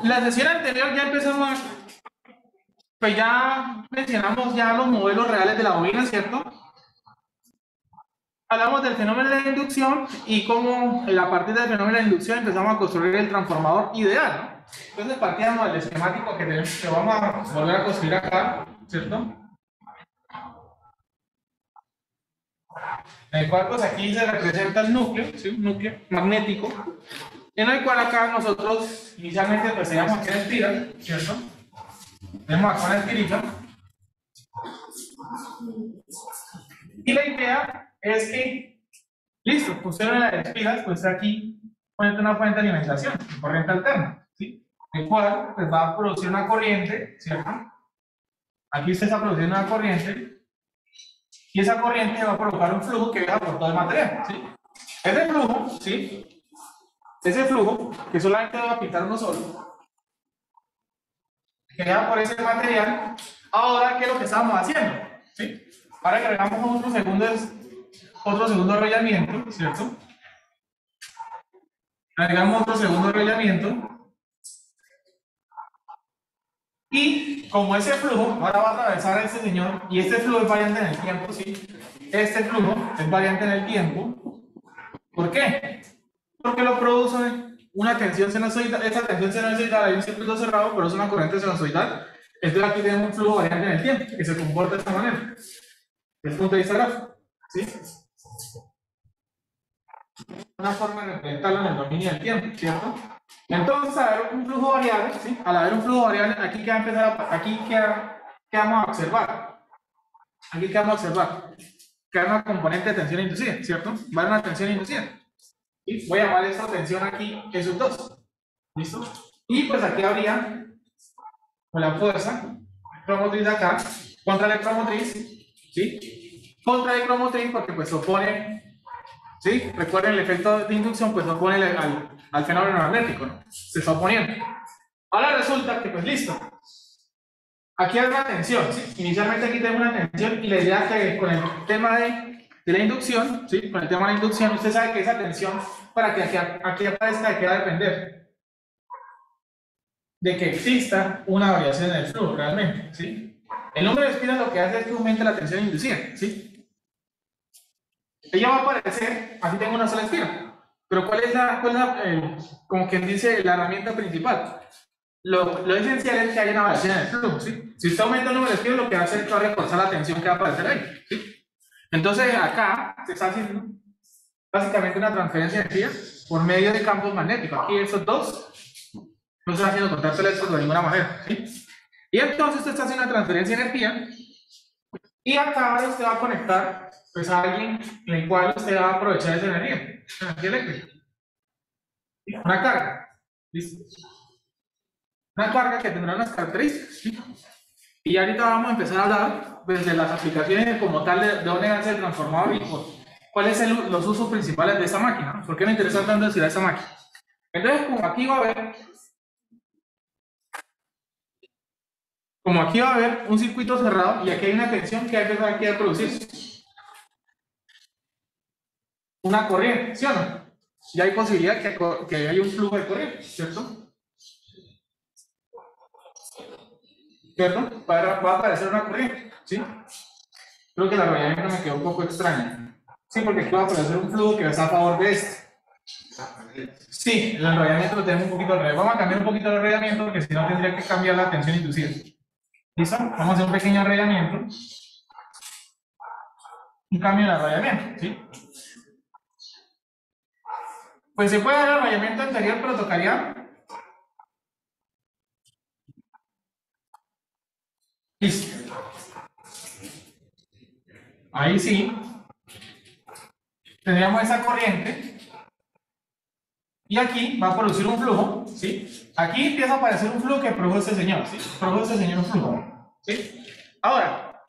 La sesión anterior ya empezamos, pues ya mencionamos ya los modelos reales de la bobina, ¿cierto? Hablamos del fenómeno de la inducción y cómo a partir del fenómeno de la inducción empezamos a construir el transformador ideal, ¿no? Entonces partíamos del esquemático que vamos a volver a construir acá, ¿cierto? En el cual pues aquí se representa el núcleo, ¿sí? Un núcleo magnético, en el cual acá nosotros inicialmente pues teníamos aquí una espiral, ¿cierto? Tenemos acá una espirita. Y la idea es que, listo, funciona las espiras, pues aquí ponete una fuente de alimentación, corriente alterna, ¿sí? El cual pues va a producir una corriente, ¿cierto? Aquí usted está produciendo una corriente y esa corriente va a provocar un flujo que viaja por todo el material, ¿sí? Ese flujo, ¿sí? Ese flujo, que solamente va a pintar uno solo, que viaja por ese material, ahora, ¿qué es lo que estamos haciendo? ¿Sí? Ahora agregamos otro segundo arrollamiento, ¿cierto? Agregamos otro segundo arrollamiento. Y como ese flujo ahora va a atravesar a este señor, y este flujo es variante en el tiempo, ¿sí? Este flujo es variante en el tiempo. ¿Por qué? Porque lo produce una tensión sinusoidal. Esta tensión sinusoidal hay un circuito cerrado, pero es una corriente sinusoidal. Entonces aquí tenemos un flujo variante en el tiempo, que se comporta de esta manera. Desde el punto de vista gráfico, ¿sí? Una forma de representarlo en el dominio del tiempo, ¿cierto? Entonces, al haber un flujo variable, ¿sí? Al haber un flujo variable, aquí que va a empezar aquí que vamos a observar. Aquí que vamos a observar. Que hay una componente de tensión inducida, ¿cierto? Va a haber una tensión inducida. ¿Sí? Voy a llamar esta tensión aquí esos dos. ¿Listo? Y pues aquí habría con la fuerza electromotriz de acá contra la electromotriz, ¿sí? Contra la electromotriz porque pues se opone, ¿sí? Recuerden el efecto de inducción, pues se opone al fenómeno magnético, ¿no? Se está oponiendo. Ahora resulta que pues listo. Aquí hay una tensión, ¿sí? Inicialmente aquí tenemos una tensión y la idea es que con el tema de la inducción, ¿sí? Con el tema de la inducción, usted sabe que esa tensión, para que aquí aparezca, ¿de qué va a depender? De que exista una variación en el flujo, realmente, ¿sí? El número de espiras lo que hace es que aumente la tensión inducida, ¿sí? Ella va a aparecer, aquí tengo una sola espira, pero ¿cuál es como quien dice, la herramienta principal? Lo esencial es que haya una variación en el flujo, ¿sí? Si usted aumenta el número de espiras, lo que va a hacer es que va a reforzar la tensión que va a aparecer ahí, ¿sí? Entonces, acá se está haciendo básicamente una transferencia de energía por medio de campos magnéticos. Aquí esos dos no están haciendo contacto eléctrico de ninguna manera, ¿sí? Y entonces usted está haciendo una transferencia de energía y acá usted va a conectar pues, a alguien en el cual usted va a aprovechar esa energía eléctrica. Una carga. ¿Listo? Una carga que tendrá unas características. ¿Sí? Y ahorita vamos a empezar a hablar desde las aplicaciones como tal de dónde nace el transformador y cuáles son los usos principales de esta máquina. ¿Por qué me interesa tanto decir a esta máquina? Entonces, como aquí va a haber un circuito cerrado y aquí hay una tensión que hay que producirse. Una corriente, ¿sí o no? Ya hay posibilidad que haya un flujo de corriente, ¿cierto? ¿Cierto? Va a aparecer una corriente, ¿sí? Creo que el arrollamiento me quedó un poco extraño. Sí, porque aquí va a aparecer un flujo que está a favor de este. Sí, el enrollamiento lo tenemos un poquito al revés. Vamos a cambiar un poquito el enrollamiento porque si no tendría que cambiar la tensión inducida. ¿Listo? Vamos a hacer un pequeño enrollamiento. Un cambio de enrollamiento, ¿sí? Pues se puede dar el enrollamiento anterior, pero tocaría. Listo. Ahí sí. Tendríamos esa corriente. Y aquí va a producir un flujo, ¿sí? Aquí empieza a aparecer un flujo que produjo este señor, ¿sí? Produjo este señor un flujo, ¿sí? Ahora,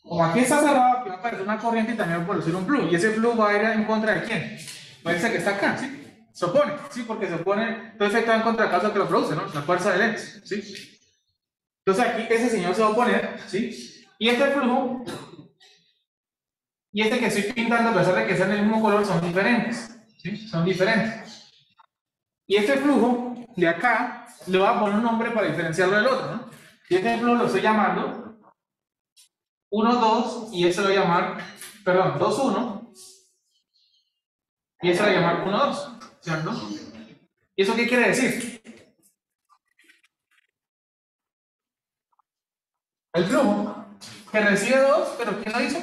como aquí está cerrado, aquí va a aparecer una corriente y también va a producir un flujo. Y ese flujo va a ir en contra de quién? Va a irse que está acá, ¿sí? Se opone, ¿sí? Porque se opone, todo efecto va en contra de la causa que lo produce, ¿no? La fuerza del X, ¿sí? Entonces aquí ese señor se va a oponer, ¿sí? Y este flujo y este que estoy pintando, a pesar de que sean del mismo color, son diferentes. ¿sí? Son diferentes. Y este flujo de acá le voy a poner un nombre para diferenciarlo del otro, ¿no? Y este flujo lo estoy llamando 1, 2, y este lo voy a llamar, perdón, 2, 1, y este lo voy a llamar 1, 2, ¿cierto? ¿Y eso qué quiere decir? El flujo que recibe 2, pero ¿quién lo hizo?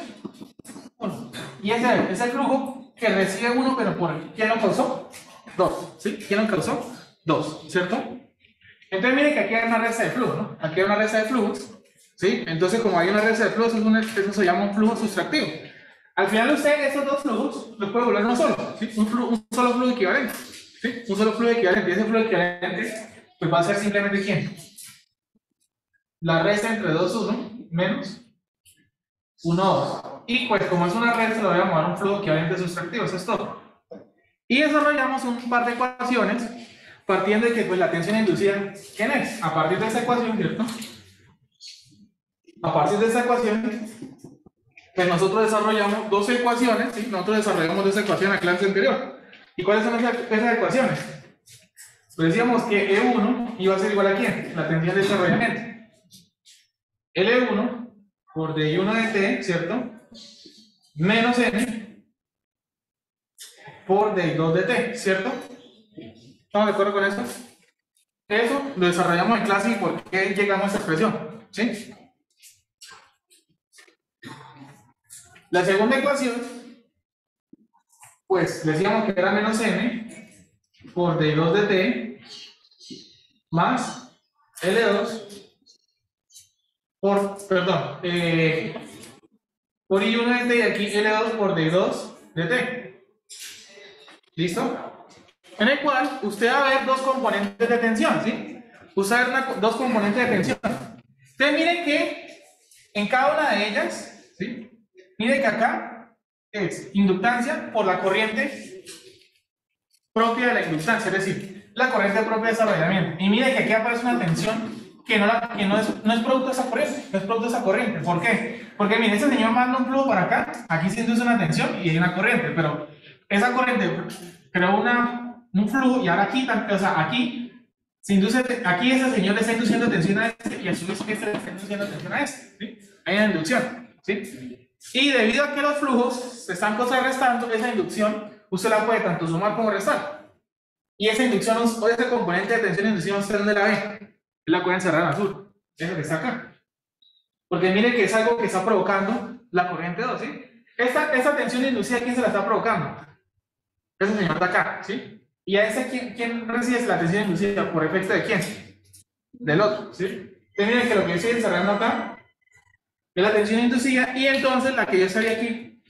1. Y ese es el flujo que recibe 1, pero ¿por quién lo causó? 2. ¿Sí? ¿Quién lo causó? 2, ¿cierto? Entonces miren que aquí hay una resta de flujo, ¿no? Aquí hay una resta de flujos, ¿sí? Entonces como hay una resta de flujos, eso se llama un flujo sustractivo. Al final usted esos dos flujos los puede volver uno solo, ¿sí? Un solo flujo equivalente, ¿sí? Un solo flujo equivalente. Y ese flujo equivalente pues va a ser simplemente ¿quién? La resta entre 2, 1 menos 1, 2. Y pues como es una resta, lo voy a llamar un flujo equivalente sustractivo, eso es todo. Y desarrollamos un par de ecuaciones partiendo de que pues la tensión inducida, ¿quién es? A partir de esa ecuación, ¿cierto? A partir de esa ecuación, pues nosotros desarrollamos dos ecuaciones, ¿sí? Nosotros desarrollamos dos ecuaciones en la clase anterior. ¿Y cuáles son esas ecuaciones? Pues decíamos que E1 iba a ser igual a ¿quién? La tensión de desarrollamiento. L1 por DI1 de T, ¿cierto? Menos N por DI2 de T, ¿cierto? ¿Estamos de acuerdo con esto? Eso lo desarrollamos en clase y por qué llegamos a esa expresión, ¿sí? La segunda ecuación, pues decíamos que era menos m por d2 de t más L2 por, perdón, por I1 de t y aquí L2 por d2 de t. ¿Listo? En el cual usted va a ver dos componentes de tensión, ¿sí? Usted va a ver dos componentes de tensión. Ustedes miren que en cada una de ellas, ¿sí? Miren que acá es inductancia por la corriente propia de la inductancia, es decir, la corriente propia de desarrollamiento. Y miren que aquí aparece una tensión que no es producto de esa corriente, no es producto de esa corriente. ¿Por qué? Porque miren, ese señor manda un flujo para acá, aquí se induce una tensión y hay una corriente, pero esa corriente creó un flujo y ahora aquí, o sea, aquí se induce, aquí ese señor le está induciendo tensión a este y a su vez este le está induciendo tensión a este, ¿sí? Hay una inducción, ¿sí? Y debido a que los flujos se están contrarrestando, esa inducción usted la puede tanto sumar como restar. Y esa inducción, o ese componente de tensión inducida, ¿usted dónde la ve? La pueden cerrar en azul, es lo que está acá. Porque mire que es algo que está provocando la corriente 2, ¿sí? Esta tensión inducida, ¿quién se la está provocando? Ese señor de acá, ¿sí? Y a ese, ¿quién recibe la tensión inducida? ¿Por efecto de quién? Del otro, ¿sí? Entonces miren que lo que yo estoy encerrando acá es la tensión inducida, y entonces la que yo estaría aquí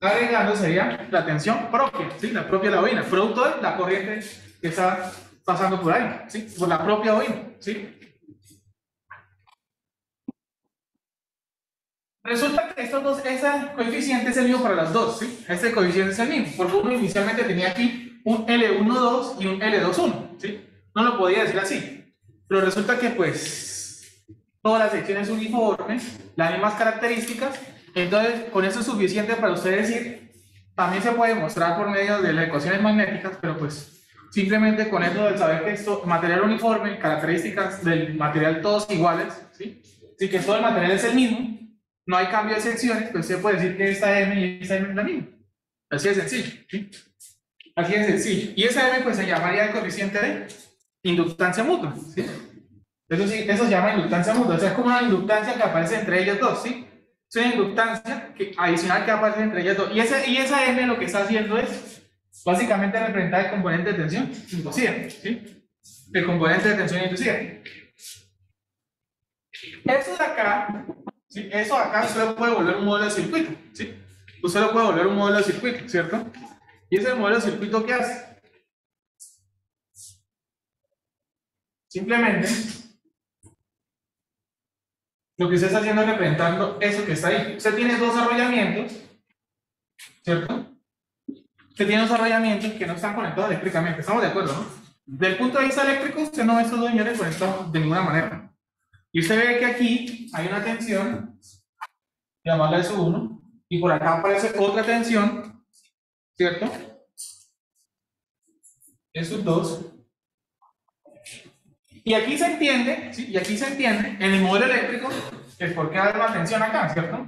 agregando sería la tensión propia, ¿sí? La propia de la bobina, producto de la corriente que está pasando por ahí, ¿sí? Por la propia bobina, ¿sí? Resulta que estos dos, ese coeficiente es el mismo para las dos, ¿sí? Este coeficiente es el mismo, porque uno inicialmente tenía aquí un L12 y un L21, ¿sí? No lo podía decir así, pero resulta que pues toda la sección es uniforme, las mismas características, entonces con eso es suficiente para usted decir, también se puede mostrar por medio de las ecuaciones magnéticas, pero pues simplemente con eso del saber que esto, material uniforme, características del material todos iguales, ¿sí? Así que todo el material es el mismo, no hay cambio de secciones, pues se puede decir que esta M y esta M es la misma. Así de sencillo, ¿sí? Así de sencillo. Y esa M pues se llamaría el coeficiente de inductancia mutua, ¿sí? Eso sí, eso se llama inductancia mutua, o sea, es como una inductancia que aparece entre ellas dos, ¿sí? Es una inductancia adicional que aparece entre ellas dos. Y esa M lo que está haciendo es básicamente representar el componente de tensión inducida, ¿sí? El componente de tensión inducida. Eso de acá, ¿sí? Eso acá usted lo puede volver un modelo de circuito, ¿sí? Usted lo puede volver un modelo de circuito, ¿cierto? ¿Y ese modelo de circuito qué hace? Simplemente lo que usted está haciendo es representando eso que está ahí. Usted tiene dos arrollamientos, ¿cierto? Usted tiene dos arrollamientos que no están conectados eléctricamente, estamos de acuerdo, ¿no? Del punto de vista eléctrico, usted no ve estos dos señores conectados de ninguna manera. Y usted ve que aquí hay una tensión, llamarla S1, y por acá aparece otra tensión, ¿cierto? E sub 2. Y aquí se entiende, ¿sí? Y aquí se entiende, en el modelo eléctrico, es porque hay una tensión acá, ¿cierto?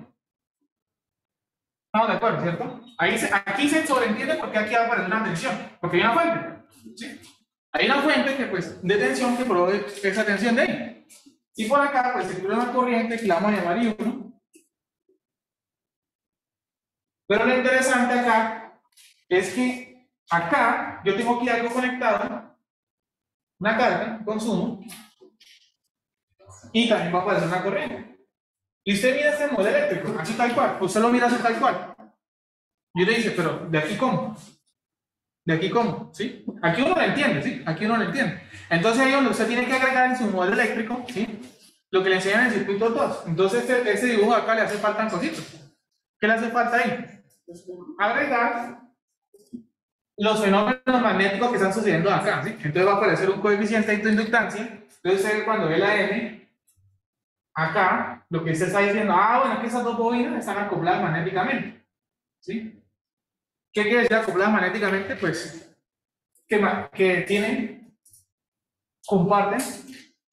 Estamos de acuerdo, ¿cierto? Aquí se sobreentiende porque aquí va a aparecer una tensión, porque hay una fuente, ¿sí? Hay una fuente que, pues, de tensión que provee esa tensión de ahí. Y por acá, pues, circula una corriente que la vamos a llamar I1. Pero lo interesante acá es que acá yo tengo aquí algo conectado, una carga, un consumo, y también va a aparecer una corriente. Y usted mira este modelo eléctrico, así tal cual, usted lo mira así tal cual. Y usted dice, pero ¿de aquí cómo? ¿De aquí cómo? ¿Sí? Aquí uno lo entiende, ¿sí? Aquí uno lo entiende. Entonces ahí donde usted tiene que agregar en su modelo eléctrico, ¿sí? Lo que le enseñan en el circuito 2. Entonces este dibujo acá le hace falta cositas. ¿Qué le hace falta ahí? Agregar los fenómenos magnéticos que están sucediendo acá, ¿sí? Entonces va a aparecer un coeficiente de inductancia. Entonces usted cuando ve la N, acá, lo que usted está diciendo, bueno, es que esas dos bobinas están acopladas magnéticamente, ¿sí? ¿Qué quiere decir acopladas magnéticamente? Pues que comparten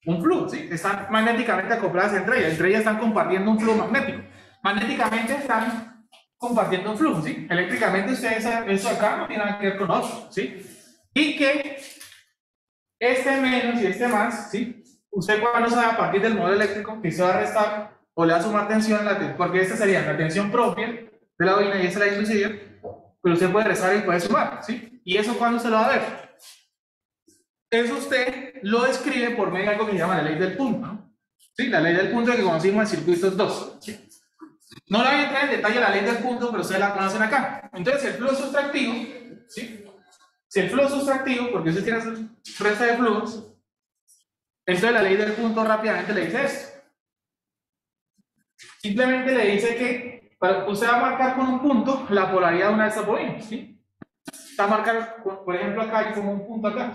un flujo, ¿sí? Están magnéticamente acopladas entre ellas están compartiendo un flujo magnético. Magnéticamente están compartiendo un flujo, ¿sí? Eléctricamente ustedes saben, eso acá no tiene nada que ver con otro, ¿sí? Y que este menos y este más, ¿sí? Usted cuando sabe a partir del modelo eléctrico que se va a restar o le va a sumar tensión, porque esta sería la tensión propia de la bobina y esta es la inducida, pero usted puede restar y puede sumar, ¿sí? ¿Y eso cuándo se lo va a ver? Eso usted lo describe por medio de algo que se llama la ley del punto, ¿no? ¿Sí? La ley del punto que conocimos en circuitos 2. ¿Sí? No la voy a entrar en detalle la ley del punto, pero ustedes la conocen acá. Entonces, el flujo sustractivo, ¿sí? Si el flujo sustractivo, porque usted tiene resta de flujos, entonces la ley del punto rápidamente le dice esto. Simplemente le dice que usted va a marcar con un punto la polaridad de una de estas bobinas, ¿sí? Está a marcar, por ejemplo, acá hay como un punto acá.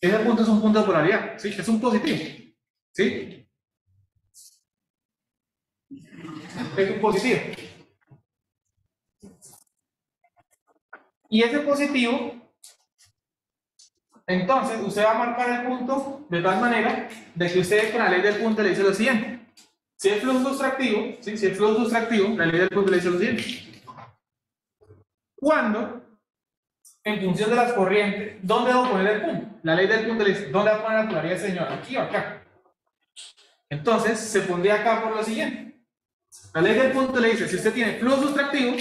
Ese punto es un punto de polaridad, ¿sí? Es un positivo, ¿sí? Es un positivo. Y ese positivo, entonces, usted va a marcar el punto de tal manera de que usted con la ley del punto le dice lo siguiente. Si el flujo sustractivo, ¿sí? Si el flujo sustractivo, la ley del punto le dice lo siguiente. Cuando, en función de las corrientes, ¿dónde debo poner el punto? La ley del punto le dice, ¿dónde va a poner la polaridad, señor? ¿Aquí o acá? Entonces, se pondría acá por lo siguiente. La ley del punto le dice, si usted tiene flujo sustractivo,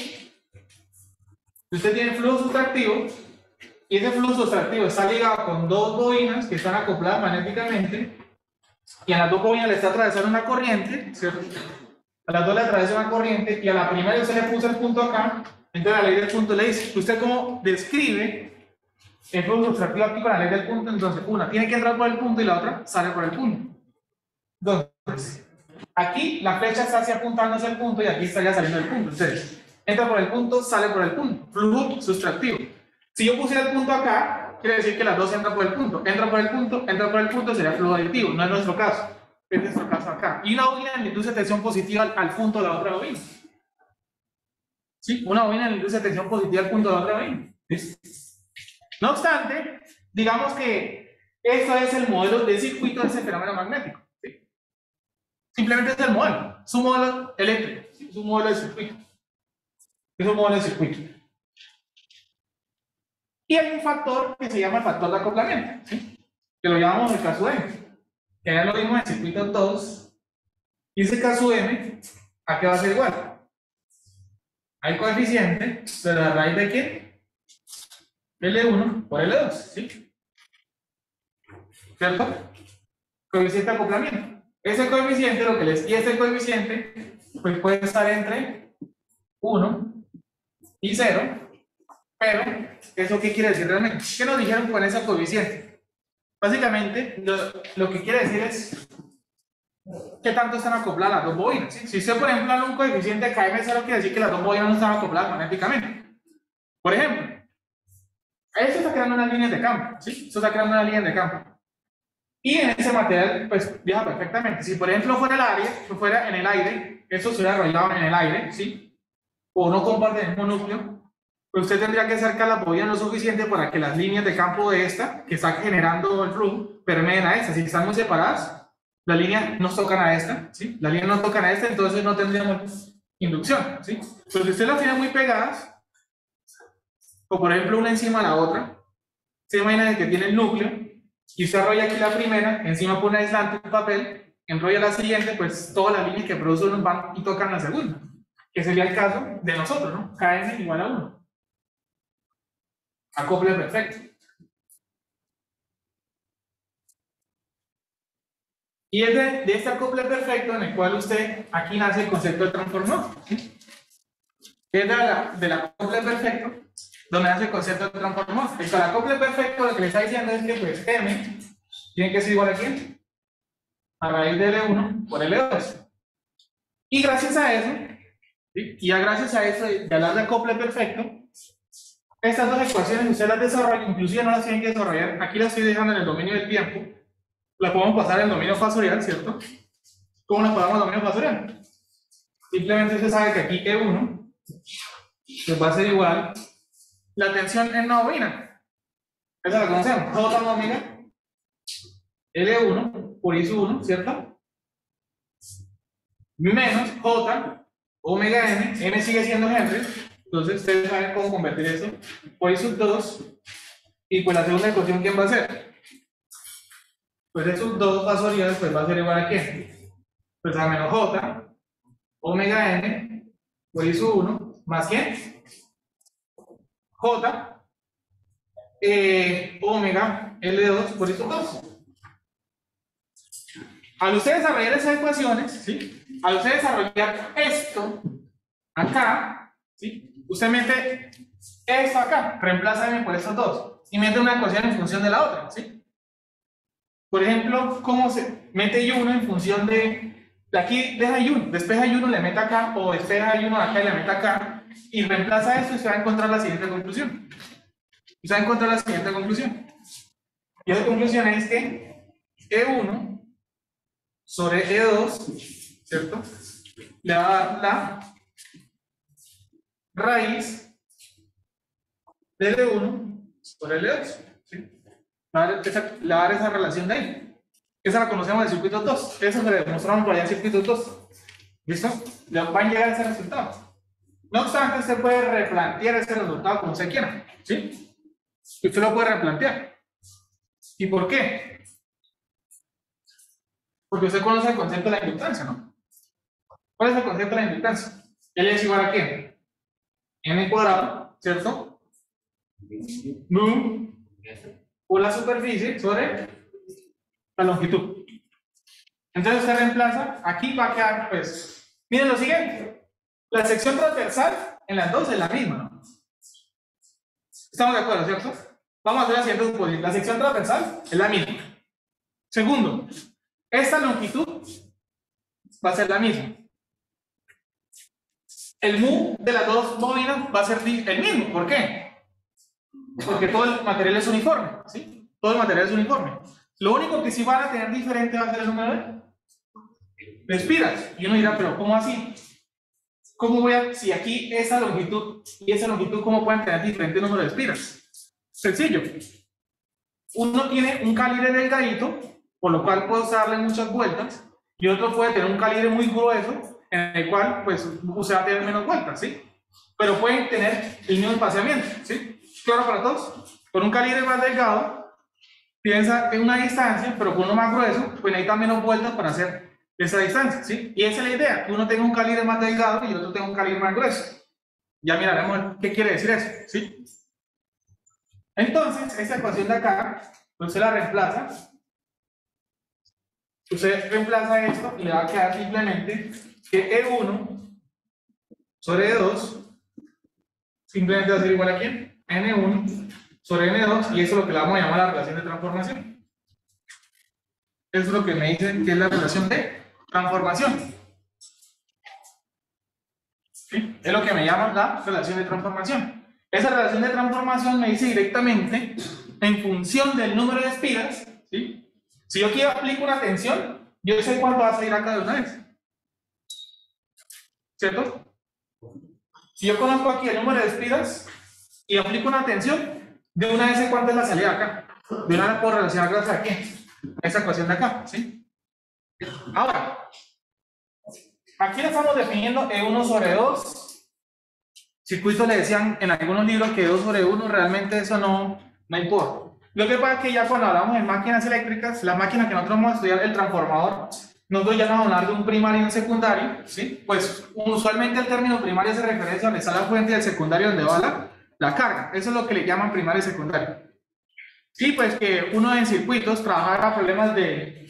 y ese flujo sustractivo está ligado con dos bobinas que están acopladas magnéticamente, y a las dos bobinas le está atravesando una corriente, ¿cierto? A las dos le atraviesa una corriente, y a la primera usted le puso el punto acá, entonces la ley del punto le dice, ¿usted cómo describe el flujo sustractivo aquí con la ley del punto? Entonces, una tiene que entrar por el punto y la otra sale por el punto. Entonces, aquí la flecha está así apuntando hacia el punto y aquí está ya saliendo del punto. Entonces, entra por el punto, sale por el punto. Flujo sustractivo. Si yo pusiera el punto acá, quiere decir que las dos entran por el punto. Entra por el punto, sería flujo aditivo. No es nuestro caso. Es nuestro caso acá. Y una bobina le induce tensión positiva al punto de la otra bobina. ¿Sí? Una bobina le induce tensión positiva al punto de la otra bobina. ¿Sí? No obstante, digamos que esto es el modelo de circuito de ese fenómeno magnético. ¿Sí? Simplemente es el modelo. Es un modelo eléctrico. ¿Sí? Es un modelo de circuito. Es un modelo de circuito. Y hay un factor que se llama el factor de acoplamiento, ¿sí? Que lo llamamos el caso M, que ya lo vimos en circuitos 2. Y ese caso M, ¿a qué va a ser igual? Hay coeficiente de la raíz de ¿qué? L1 por L2, ¿sí? ¿Cierto? Coeficiente de acoplamiento. Ese coeficiente, y ese coeficiente, pues puede estar entre 1 y 0. Pero, ¿eso qué quiere decir realmente? ¿Qué nos dijeron con ese coeficiente? Básicamente, lo que quiere decir es qué tanto están acopladas las dos bobinas. ¿Sí? Si usted, por ejemplo, habla un coeficiente de KM0, quiere decir que las dos bobinas no están acopladas magnéticamente. Por ejemplo, esto está creando unas líneas de campo. ¿Sí? Esto está creando una línea de campo. Y en ese material, pues, viaja perfectamente. Si, por ejemplo, fuera en el aire, eso se hubiera arrollado en el aire, ¿sí? O no comparte el mismo núcleo. pues usted tendría que acercar la bobina lo suficiente para que las líneas de campo de esta, que está generando el flujo, permeen a esta. Si están muy separadas, las líneas no tocan a esta, ¿sí? Las líneas no tocan a esta, entonces no tendríamos inducción, ¿sí? Pero si usted las tiene muy pegadas, o por ejemplo una encima de la otra, se imagina que tiene el núcleo, y usted arrolla aquí la primera, encima pone aislante un papel, enrolla la siguiente, pues todas las líneas que produce uno van y tocan la segunda, que sería el caso de nosotros, ¿no? Kn igual a 1. Acople perfecto. Y es de este acople perfecto en el cual usted, aquí nace el concepto de transformador, ¿sí? Es del acople perfecto donde nace el concepto de transformador. El acople perfecto lo que le está diciendo es que pues M tiene que ser igual a ¿quién? A raíz de L1 por L2. Y gracias a eso, ¿sí? Y gracias a eso de hablar de acople perfecto, estas dos ecuaciones usted las desarrolla, inclusive no las tienen que desarrollar, aquí las estoy dejando en el dominio del tiempo, la podemos pasar en dominio fasorial, ¿cierto? ¿Cómo la pasamos en dominio fasorial? Simplemente usted sabe que aquí E1 pues va a ser igual la tensión en una bobina. Esa la conocemos, J omega L1 por I1, ¿cierto? Menos J omega M sigue siendo Henry, entonces ustedes saben cómo convertir eso por I2, y pues la segunda ecuación, ¿quién va a ser? Pues esos dos fasoriales pues va a ser igual a ¿quién? Pues a menos J omega N por I1 más ¿quién? J omega L2 por I2. Al usted desarrollar esas ecuaciones, ¿sí? Al usted desarrollar esto acá, ¿sí? Usted mete esto acá, reemplaza M por estos dos y mete una ecuación en función de la otra, ¿sí? Por ejemplo, ¿cómo se mete I1 en función de aquí deja I1, despeja I1, le mete acá, o despeja I1 de acá y le mete acá, y reemplaza esto y se va a encontrar la siguiente conclusión. Y se va a encontrar la siguiente conclusión. Y esa conclusión es que E1 sobre E2, ¿cierto? Le va a dar la raíz de L1 sobre L2, ¿sí? Le va a dar esa relación de ahí. Esa la conocemos del circuito 2. Eso se le demostramos por allá en circuito 2. ¿Listo? Le van a llegar a ese resultado. No obstante, usted puede replantear ese resultado como usted quiera, ¿sí? Usted lo puede replantear. ¿Y por qué? Porque usted conoce el concepto de la inductancia, ¿no? ¿Cuál es el concepto de la inductancia? L es igual a ¿qué? N cuadrado, ¿cierto? Nu por la superficie sobre la longitud. Entonces usted reemplaza, aquí va a quedar, pues, miren lo siguiente. La sección transversal en las dos es la misma, ¿no? ¿Estamos de acuerdo, cierto? Vamos a hacer la siguiente suposición. La sección transversal es la misma. Segundo, esta longitud va a ser la misma. El mu de las dos bobinas va a ser el mismo. ¿Por qué? Porque todo el material es uniforme, ¿sí? Todo el material es uniforme. Lo único que sí van a tener diferente va a ser el número de espiras. Y uno dirá, pero ¿cómo así? ¿Cómo voy a, si aquí esa longitud y esa longitud, cómo pueden tener diferente número de espiras? Sencillo. Uno tiene un calibre delgadito, por lo cual puede darle muchas vueltas, y otro puede tener un calibre muy grueso, en el cual pues usted va a tener menos vueltas, ¿sí? Pero pueden tener el mismo espaciamiento, ¿sí? Claro para todos. Con un calibre más delgado, piensa en una distancia, pero con uno más grueso, pues necesita menos vueltas para hacer esa distancia, ¿sí? Y esa es la idea, que uno tenga un calibre más delgado y otro tenga un calibre más grueso. Ya miraremos qué quiere decir eso, ¿sí? Entonces, esta ecuación de acá, usted la reemplaza. Usted reemplaza esto y le va a quedar simplemente que E1 sobre E2 simplemente va a ser igual a ¿quién? N1 sobre N2, y eso es lo que le vamos a llamar la relación de transformación. Eso es lo que me dicen que es la relación de transformación. ¿Sí? Es lo que me llaman la relación de transformación. Esa relación de transformación me dice directamente, en función del número de espiras, ¿sí? Si yo quiero aplicar una tensión, yo sé cuánto va a salir acá de una vez. ¿Cierto? Si yo conozco aquí el número de espiras, y aplico una tensión, de una vez sé cuánto es la salida acá. De una vez puedo relacionar gracias a qué, a esa ecuación de acá, ¿sí? Ahora, aquí le estamos definiendo E1 sobre 2. Circuitos le decían en algunos libros que 2 sobre 1, realmente eso no importa. Lo que pasa es que ya cuando hablamos de máquinas eléctricas, las máquinas que nosotros vamos a estudiar, el transformador, nosotros ya vamos a hablar de un primario y un secundario, ¿sí? Pues usualmente el término primario se refiere a donde está la fuente, y el secundario donde va la carga. Eso es lo que le llaman primario y secundario. Sí, pues que uno en circuitos trabaja problemas de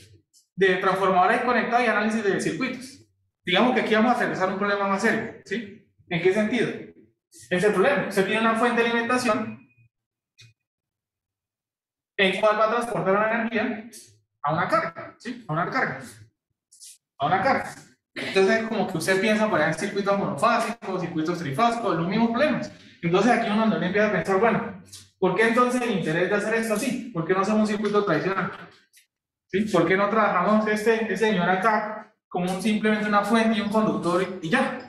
transformadores conectados y análisis de circuitos. Digamos que aquí vamos a aterrizar un problema más serio, ¿sí? ¿En qué sentido? Ese problema, usted tiene una fuente de alimentación en cual va a transportar una energía a una carga, ¿sí? A una carga. A una carga. Entonces, como que usted piensa por ahí en circuitos monofásicos, circuitos trifásicos, los mismos problemas. Entonces, aquí uno le empieza a pensar, bueno, ¿por qué entonces el interés de hacer esto así? ¿Por qué no hacemos un circuito tradicional? ¿Sí? ¿Por qué no trabajamos este señor acá como simplemente una fuente y un conductor y ya?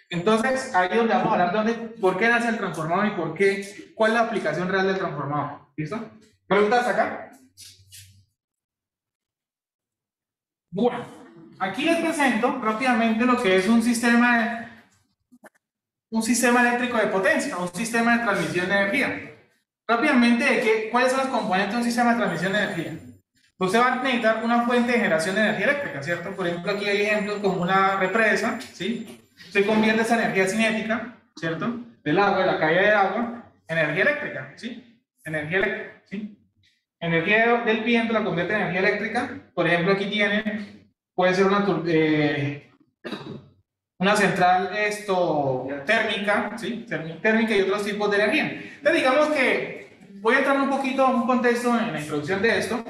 Entonces, ahí es donde vamos a hablar de por qué nace el transformador y por qué, cuál es la aplicación real del transformador. ¿Listo? ¿Preguntas acá? Bueno, aquí les presento rápidamente lo que es un sistema eléctrico de potencia, un sistema de transmisión de energía. Rápidamente, ¿cuáles son los componentes de un sistema de transmisión de energía? Usted va a necesitar una fuente de generación de energía eléctrica, ¿cierto? Por ejemplo, aquí hay ejemplos como una represa, ¿sí? Se convierte esa energía cinética, ¿cierto? Del agua, de la caída de agua, en energía eléctrica, ¿sí? Energía eléctrica, ¿sí? Energía del viento la convierte en energía eléctrica. Por ejemplo, aquí puede ser una central térmica, ¿sí? Térmica y otros tipos de energía. Entonces, digamos que voy a entrar un poquito a un contexto en la introducción de esto.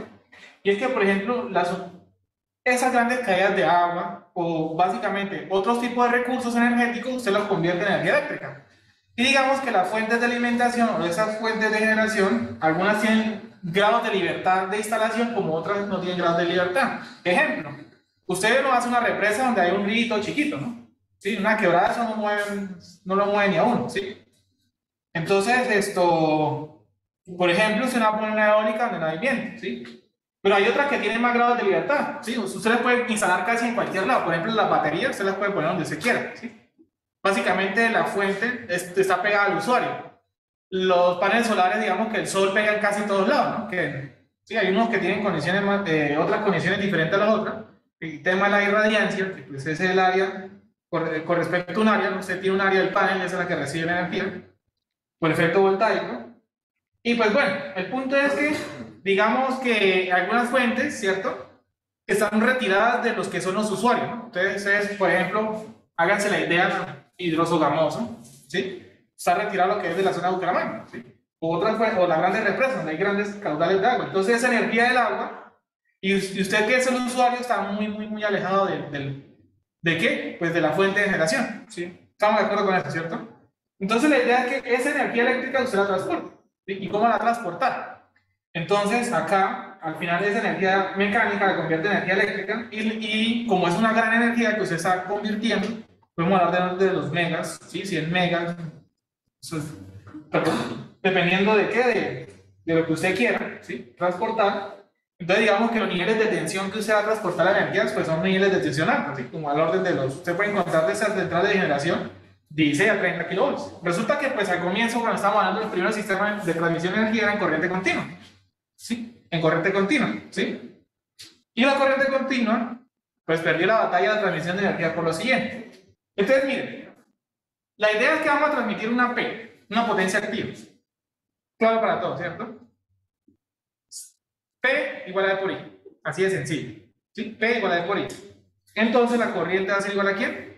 Y es que, por ejemplo, esas grandes caídas de agua o básicamente otros tipos de recursos energéticos, usted los convierte en energía eléctrica. Y digamos que las fuentes de alimentación o esas fuentes de generación, algunas tienen grados de libertad de instalación como otras no tienen grados de libertad. Ejemplo, usted no hace una represa donde hay un río chiquito, ¿no? ¿Sí? Una quebrada eso no lo mueve ni a uno, ¿sí? Entonces, por ejemplo, usted no pone una eólica donde no hay viento, ¿sí? Pero hay otras que tienen más grados de libertad, ¿sí? Usted las puede instalar casi en cualquier lado. Por ejemplo, las baterías usted las puede poner donde se quiera, ¿sí? Básicamente la fuente está pegada al usuario. Los paneles solares, digamos que el sol pega en casi todos lados, ¿no? Sí, hay unos que tienen condiciones otras condiciones diferentes a las otras. El tema de la irradiancia, que pues es el área, con respecto a un área, ¿no? Usted tiene un área del panel, esa es la que recibe la energía, por efecto voltaico. Y pues bueno, el punto es que, digamos que algunas fuentes, ¿cierto? Que están retiradas de los que son los usuarios, ¿no? Ustedes, por ejemplo, háganse la idea, hidroso gamoso, ¿sí? Está retirado lo que es de la zona de Bucaramanga, ¿sí? O las grandes represas, donde hay grandes caudales de agua. Entonces, esa energía del agua, y usted que es el usuario, está muy alejado ¿de qué? Pues de la fuente de generación, ¿sí? Estamos de acuerdo con eso, ¿cierto? Entonces, la idea es que esa energía eléctrica usted la transporte. ¿Sí? ¿Y cómo la transportar? Entonces, acá, al final, esa energía mecánica la convierte en energía eléctrica y como es una gran energía que usted está convirtiendo, podemos hablar de los megas, ¿sí? 100 megas, dependiendo de qué, de lo que usted quiera, ¿sí? Transportar. Entonces, digamos que los niveles de tensión que usted va a transportar la energía, pues son niveles de tensión alta, ¿sí? Como al orden de usted puede encontrar de esas centrales de generación 16 a 30 kilovolts. Resulta que pues al comienzo, cuando estábamos hablando de los primeros sistemas de transmisión de energía, era en corriente continua, ¿sí? En corriente continua, ¿sí? Y la corriente continua, pues perdió la batalla de transmisión de energía por lo siguiente. Entonces, miren, la idea es que vamos a transmitir una P, una potencia activa. Claro para todos, ¿cierto? P igual a E por I. Así de sencillo, ¿sí? P igual a E por I. Entonces, la corriente va a ser igual a ¿quién?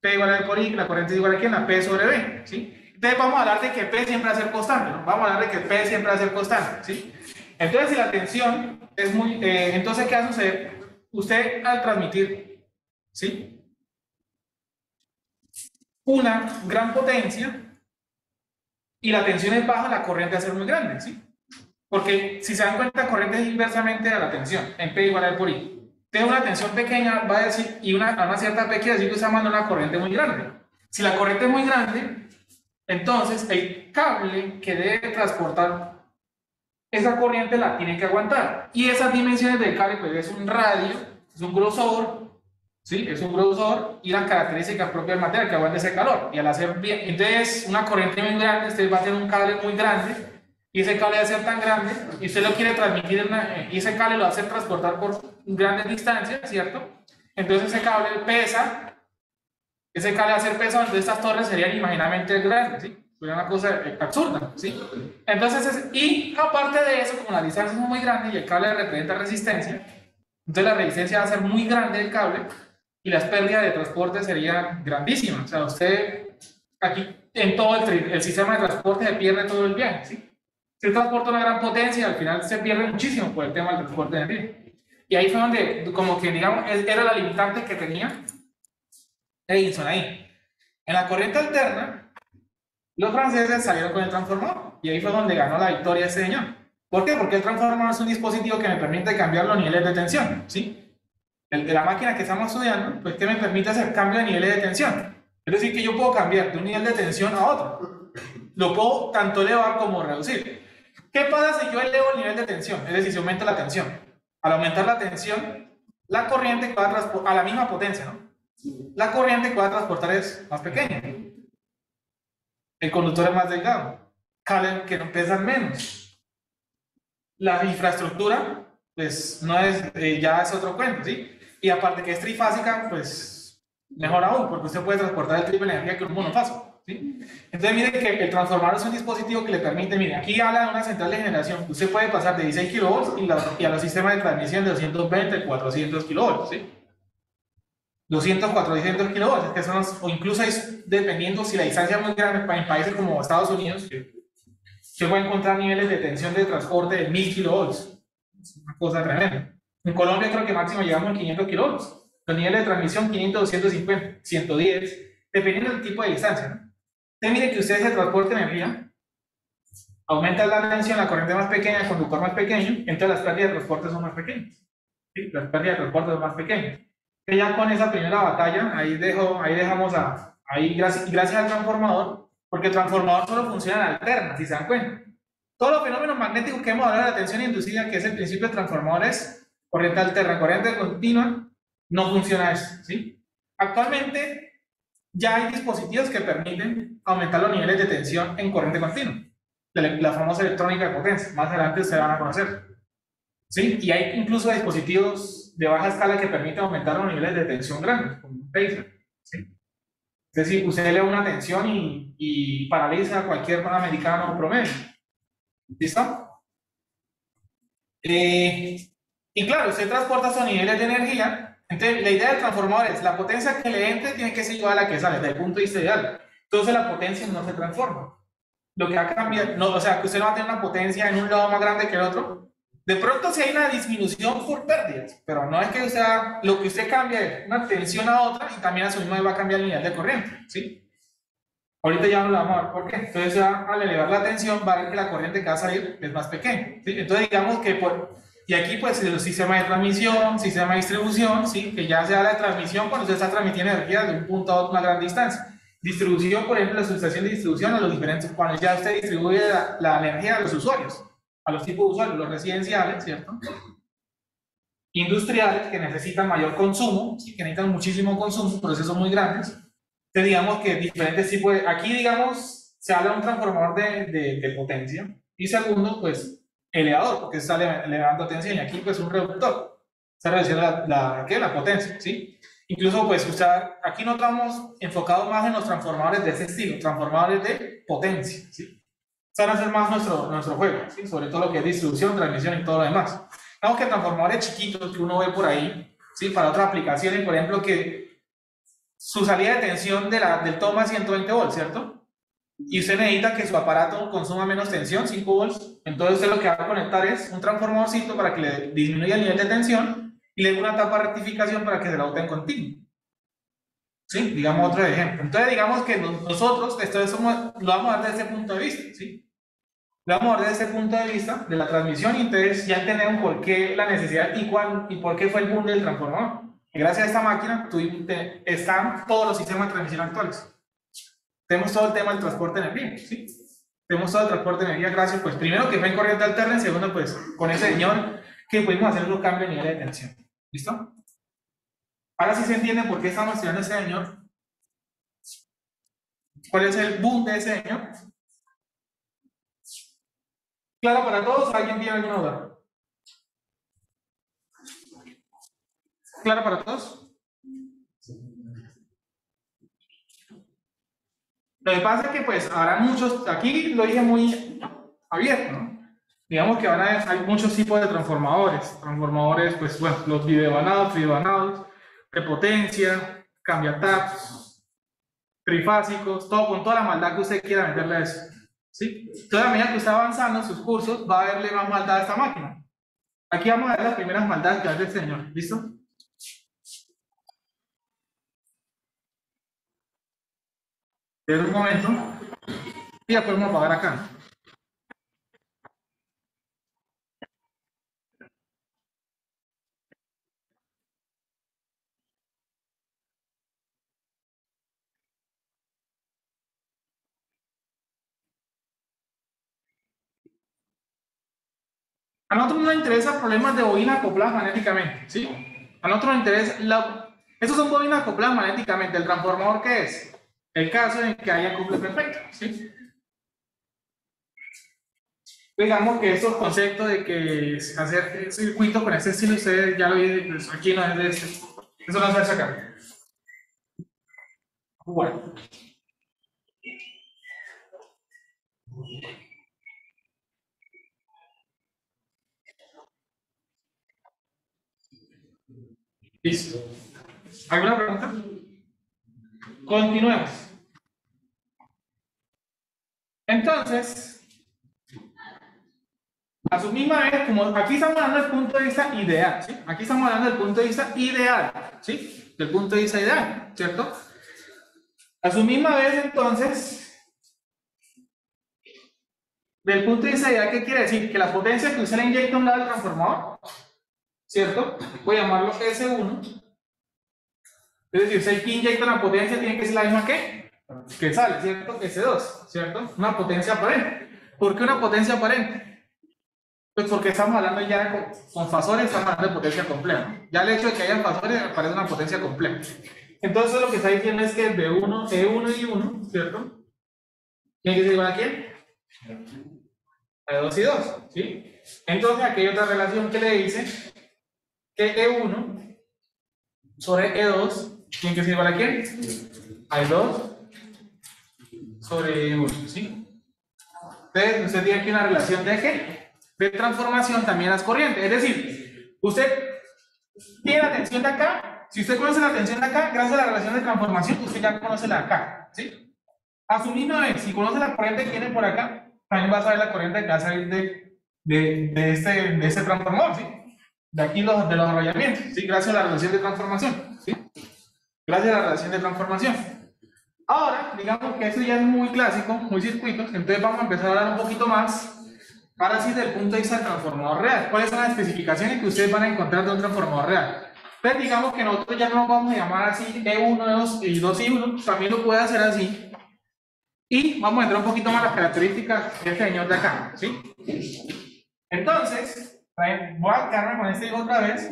P igual a E por I, la corriente es igual a ¿quién? La P sobre B, ¿sí? Entonces vamos a hablar de que P siempre va a ser constante, ¿no? Vamos a hablar de que P siempre va a ser constante, ¿sí? Entonces, si la tensión es entonces, ¿qué va a suceder? Usted al transmitir, ¿sí? Una gran potencia y la tensión es baja, la corriente va a ser muy grande, ¿sí? Porque si se dan cuenta, la corriente es inversamente a la tensión, en P igual a E por I. Tiene una tensión pequeña, va a decir, y a una cierta P quiere decir que está mandando una corriente muy grande. Si la corriente es muy grande, Entonces, el cable que debe transportar esa corriente la tiene que aguantar. Y esas dimensiones del cable, pues es un radio, es un grosor, ¿sí? Es un grosor y las características propias del material que aguante ese calor. Y al hacer bien, entonces una corriente muy grande, usted va a tener un cable muy grande y ese cable va a ser tan grande y usted lo quiere transmitir y ese cable lo va a hacer transportar por grandes distancias, ¿cierto? Entonces ese cable pesa, ese cable va a ser pesado, entonces estas torres serían imaginariamente grandes, ¿sí? Sería una cosa absurda, ¿sí? Entonces, y aparte de eso, como la distancia es muy grande y el cable representa resistencia, entonces la resistencia va a ser muy grande del cable y las pérdidas de transporte serían grandísimas. O sea, usted aquí en todo el sistema de transporte se pierde todo el viaje, ¿sí? Se transporta una gran potencia, al final se pierde muchísimo por el tema del transporte de energía. Y ahí fue donde, como que digamos, era la limitante que tenía Edison ahí. En la corriente alterna, los franceses salieron con el transformador y ahí fue donde ganó la victoria ese señor. ¿Por qué? Porque el transformador es un dispositivo que me permite cambiar los niveles de tensión, ¿sí? La máquina que estamos estudiando, pues que me permite hacer cambio de niveles de tensión. Es decir, que yo puedo cambiar de un nivel de tensión a otro. Lo puedo tanto elevar como reducir. ¿Qué pasa si yo elevo el nivel de tensión? Es decir, si aumenta la tensión. Al aumentar la tensión, la corriente que va a transportar, a la misma potencia, ¿no? La corriente que va a transportar es más pequeña. El conductor es más delgado. Cables que no pesan menos. La infraestructura, pues no es, ya es otro cuento, ¿sí? Y aparte que es trifásica, pues mejor aún, porque usted puede transportar el triple de energía que un monofásico, ¿sí? Entonces miren que el transformador es un dispositivo que le permite, miren, aquí habla de una central de generación, usted puede pasar de 16 kilovolts y a los sistemas de transmisión de 220, 400 kilovolts, ¿sí? 200, 400 kilovolts, que son o incluso dependiendo si la distancia es muy grande, en países como Estados Unidos, se puede encontrar niveles de tensión de transporte de 1000 kilovolts. Es una cosa tremenda. En Colombia creo que máximo llegamos a 500 kilovolts. Los niveles de transmisión 500, 250, 110, dependiendo del tipo de distancia, ¿no? Entonces miren que ustedes se transportan energía, aumenta la tensión, la corriente más pequeña, el conductor más pequeño, entonces las pérdidas de transporte son más pequeñas. ¿Sí? Las pérdidas de transporte son más pequeñas. Que ya con esa primera batalla, ahí dejamos gracias al transformador, porque el transformador solo funciona en alterna, si se dan cuenta. Todos los fenómenos magnéticos que hemos hablado de la tensión inducida, que es el principio del transformador, es corriente alterna, corriente continua, no funciona eso, ¿sí? Actualmente ya hay dispositivos que permiten aumentar los niveles de tensión en corriente continua, la famosa electrónica de potencia, más adelante se van a conocer, ¿sí? Y hay incluso dispositivos de baja escala que permiten aumentar los niveles de tensión grandes, como un phaser, ¿sí? Es decir, usted le da una tensión y paraliza a cualquier americano promedio. ¿Listo? Y claro, usted transporta esos niveles de energía. Entonces, la idea del transformador es la potencia que le entre tiene que ser igual a la que sale, desde el punto de vista ideal. Entonces, la potencia no se transforma. Lo que va a cambiar, no, o sea, que usted no va a tener una potencia en un lado más grande que el otro. De pronto, sí hay una disminución por pérdidas, pero no es que lo que usted cambia de una tensión a otra y también a su mismo va a cambiar el nivel de corriente, ¿sí? Ahorita ya no lo vamos a ver por qué. Entonces, ya, al elevar la tensión, va a ver que la corriente que va a salir es más pequeña, ¿sí? Entonces, digamos que y aquí, pues, el sistema de transmisión, sistema de distribución, ¿sí? Que ya se da la transmisión cuando usted está transmitiendo energía de un punto a otro, una gran distancia. Distribución, por ejemplo, la sustracción de distribución a los diferentes, cuando ya usted distribuye la energía a los usuarios, a los tipos de usuarios, los residenciales, ¿cierto? Industriales, que necesitan mayor consumo, ¿sí? Que necesitan muchísimo consumo, procesos muy grandes. Entonces, digamos que diferentes tipos aquí, digamos, se habla de un transformador de potencia, y segundo, pues, elevador, porque está elevando tensión, y aquí, pues, un reductor, está reduciendo la potencia, ¿sí? Incluso, pues, aquí nos estamos enfocados más en los transformadores de ese estilo, transformadores de potencia, ¿sí? Van a ser más nuestro juego, ¿sí? Sobre todo lo que es distribución, transmisión y todo lo demás. Digamos que transformadores chiquitos que uno ve por ahí, ¿sí? Para otras aplicaciones, por ejemplo, que su salida de tensión del toma 120 volts, ¿cierto? Y usted necesita que su aparato consuma menos tensión, 5 volts. Entonces usted lo que va a conectar es un transformadorcito para que le disminuya el nivel de tensión y le dé una tapa de rectificación para que se la bote en continuo. ¿Sí? Digamos otro ejemplo. Entonces digamos que nosotros lo vamos a ver desde ese punto de vista, ¿sí? Lo vamos a ver desde ese punto de vista de la transmisión y entonces ya entendemos por qué la necesidad y por qué fue el boom del transformador. Y gracias a esta máquina están todos los sistemas de transmisión actuales. tenemos todo el tema del transporte de energía, ¿sí? Tenemos todo el transporte de energía gracias, pues, primero que fue en corriente alterna, y segundo, pues, con ese señor que pudimos hacer un cambio de nivel de tensión. ¿Listo? Ahora sí se entiende por qué estamos estudiando ese señor. ¿Cuál es el boom de ese señor? ¿Claro para todos? ¿Alguien tiene alguna duda? ¿Claro para todos? Lo que pasa es que, pues, habrá muchos, aquí lo dije muy abierto, ¿no? Digamos que ahora hay muchos tipos de transformadores. Transformadores, pues, bueno, los bidiovanados, tribanados, de potencia, cambiataps, trifásicos, todo con toda la maldad que usted quiera meterle a eso. ¿Sí? Toda la medida que usted va avanzando en sus cursos, va a verle más maldad a esta máquina. Aquí vamos a ver las primeras maldades que hace el señor. ¿Listo? Espera un momento. Y ya podemos apagar acá. A nosotros nos interesan problemas de bobina acopladas magnéticamente, ¿sí? A nosotros nos interesa, estos son bobinas acopladas magnéticamente. ¿El transformador qué es? El caso en que haya acople perfecto, ¿sí? Digamos que estos conceptos de que hacer circuitos con este estilo, ustedes ya lo vi, pues aquí no es de este. Eso no se hace acá. Bueno. Listo. ¿Alguna pregunta? Continuemos. Entonces, a su misma vez, como aquí estamos hablando del punto de vista ideal, ¿sí? Aquí estamos hablando del punto de vista ideal, ¿sí? Del punto de vista ideal, ¿cierto? A su misma vez, entonces, del punto de vista ideal, ¿qué quiere decir? Que la potencia que usted le inyecta a un lado del transformador, ¿cierto? Voy a llamarlo S1. Es decir, si aquí inyecta una potencia, tiene que ser la misma que sale, ¿cierto? S2, ¿cierto? Una potencia aparente. ¿Por qué una potencia aparente? Pues porque estamos hablando ya con fasores, estamos hablando de potencia compleja. Ya el hecho de que haya fasores parece una potencia compleja. Entonces lo que está diciendo es que el B1, E1 y 1, ¿cierto? ¿Tiene que ser igual a quién? A 2 y 2, ¿sí? Entonces aquí hay otra relación que le dice que E1 sobre E2 tiene que ser igual a quién? A E2 sobre E1, ¿sí? Entonces usted tiene aquí una relación de ¿qué? De transformación también a las corrientes. Es decir, usted tiene la tensión de acá. Si usted conoce la tensión de acá, gracias a la relación de transformación, usted ya conoce la de acá, ¿sí? A su misma vez, si conoce la corriente que viene por acá, también va a saber la corriente que va a salir de este transformador, ¿sí? De aquí de los arrollamientos, ¿sí? Gracias a la relación de transformación, ¿sí? Gracias a la relación de transformación. Ahora, digamos que esto ya es muy clásico, muy circuitos, entonces vamos a empezar a hablar un poquito más, ahora sí, desde el punto de vista del transformador real. ¿Cuáles son las especificaciones que ustedes van a encontrar de un transformador real? Entonces, digamos que nosotros ya no nos vamos a llamar así E1, E2 y 2 y 1, también lo puede hacer así. Y vamos a entrar un poquito más a las características de este señor de acá, ¿sí? Entonces, voy a quedarme con este dibujo otra vez.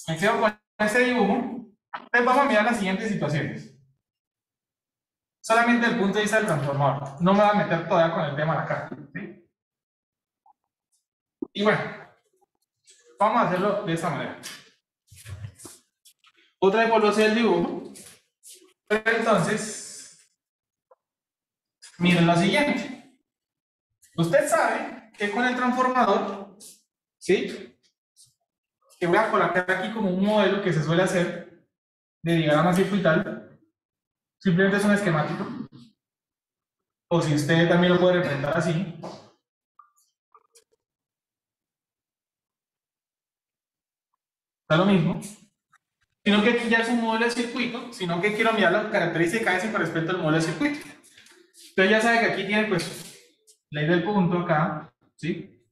Me quedo con este dibujo. Entonces, vamos a mirar las siguientes situaciones. Solamente el punto de vista del transformador. No me voy a meter todavía con el tema de acá, ¿sí? Y bueno, vamos a hacerlo de esta manera. Otra vez vuelvo a hacer el dibujo. Entonces, miren lo siguiente. Usted sabe que con el transformador, ¿sí? Que voy a colocar aquí como un modelo que se suele hacer de diagrama circuital. Simplemente es un esquemático. O si usted también lo puede representar así. Está lo mismo. Sino que aquí ya es un modelo de circuito, sino que quiero mirar las características con respecto al modelo de circuito. Entonces ya sabe que aquí tiene pues ley del punto acá, ¿sí?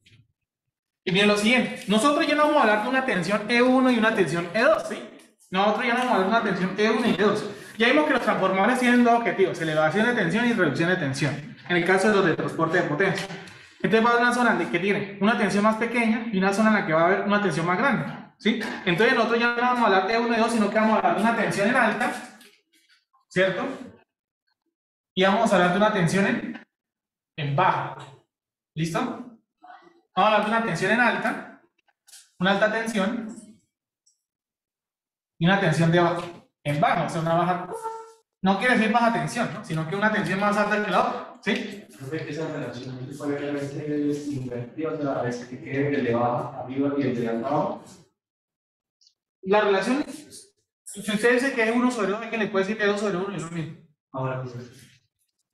Y miren lo siguiente, nosotros ya no vamos a hablar de una tensión E1 y una tensión E2, ¿sí? Nosotros ya nos vamos a dar una tensión E1 y E2. Ya vimos que los transformadores tienen dos objetivos, elevación de tensión y reducción de tensión, en el caso de los de transporte de potencia. Entonces va a haber una zona que tiene una tensión más pequeña y una zona en la que va a haber una tensión más grande, ¿sí? Entonces nosotros ya no vamos a hablar de E1 y E2, sino que vamos a hablar de una tensión en alta, ¿cierto? Y vamos a hablar de una tensión en baja. ¿Listo? Vamos a hablar de una tensión en alta, una alta tensión, y una tensión en baja, o sea, una baja. No quiere decir baja tensión, ¿no? Sino que una tensión más alta que la otra, ¿sí? Esa relación se puede realmente invertir, o sea, a veces que quede el de baja arriba y el de abajo. La relación, si usted dice que es 1 sobre 2, es que le puede decir que es 2 sobre 1 y es lo mismo. Ahora,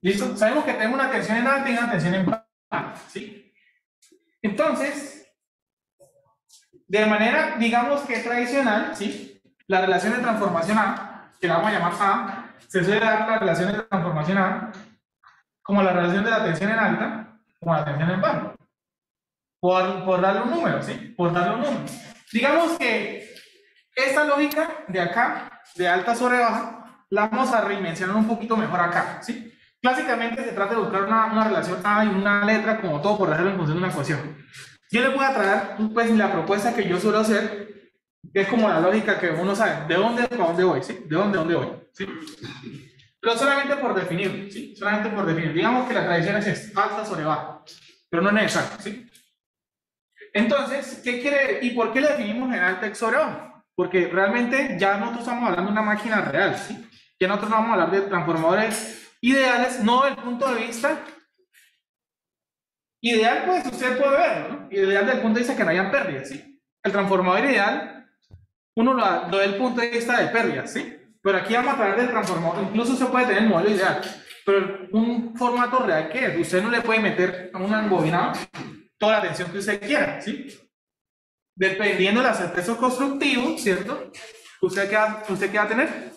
¿Listo? Sabemos que tenemos una tensión en alta y una tensión en baja, ¿sí? Entonces, de manera, digamos que tradicional, ¿sí? La relación de transformación A, que la vamos a llamar A, se suele dar la relación de transformación A como la relación de la tensión en alta como la tensión en baja. Por darle un número, ¿sí? Por darle un número. Digamos que esta lógica de acá, de alta sobre baja, la vamos a redimensionar un poquito mejor acá, ¿sí? Clásicamente se trata de buscar una relación A y una letra como todo por dejarlo en función de una ecuación. Yo le voy a traer pues la propuesta que yo suelo hacer, que es como la lógica que uno sabe, de dónde para dónde voy, ¿sí? De dónde a dónde voy, ¿sí? Pero solamente por definir, ¿sí? Solamente por definir. Digamos que la tradición es esta, alta sobre baja, pero no es necesario, ¿sí? Entonces, ¿qué quiere y por qué le definimos en alta x sobre baja? Porque realmente ya nosotros estamos hablando de una máquina real, ¿sí? Ya nosotros no vamos a hablar de transformadores ideales, no del punto de vista ideal, pues usted puede verlo, ¿no? Ideal desde el punto de vista que no hayan pérdidas, ¿sí? El transformador ideal, uno lo ve del punto de vista de pérdidas, ¿sí? Pero aquí vamos a hablar del transformador, incluso se puede tener el modelo ideal, pero un formato real que es, usted no le puede meter a un embobinado toda la tensión que usted quiera, ¿sí? Dependiendo del aspecto constructivo, ¿cierto? ¿Usted qué va a tener?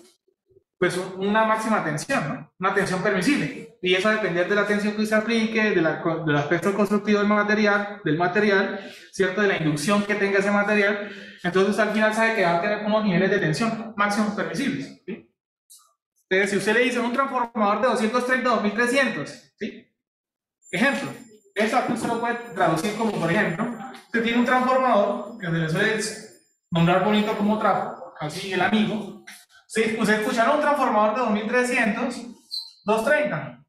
Pues una máxima tensión, ¿no? Una tensión permisible. Y eso va a depender de la tensión que usted aplique, del aspecto constructivo del material, ¿cierto? De la inducción que tenga ese material. Entonces al final sabe que va a tener unos niveles de tensión máximos permisibles, ¿sí? Entonces si usted le dice un transformador de 230 a 2300, ¿sí? Ejemplo, eso aquí usted lo puede traducir como, por ejemplo, usted tiene un transformador que se le suele nombrar bonito como trapo, así el amigo. Sí, usted escucharon un transformador de 2300, 230.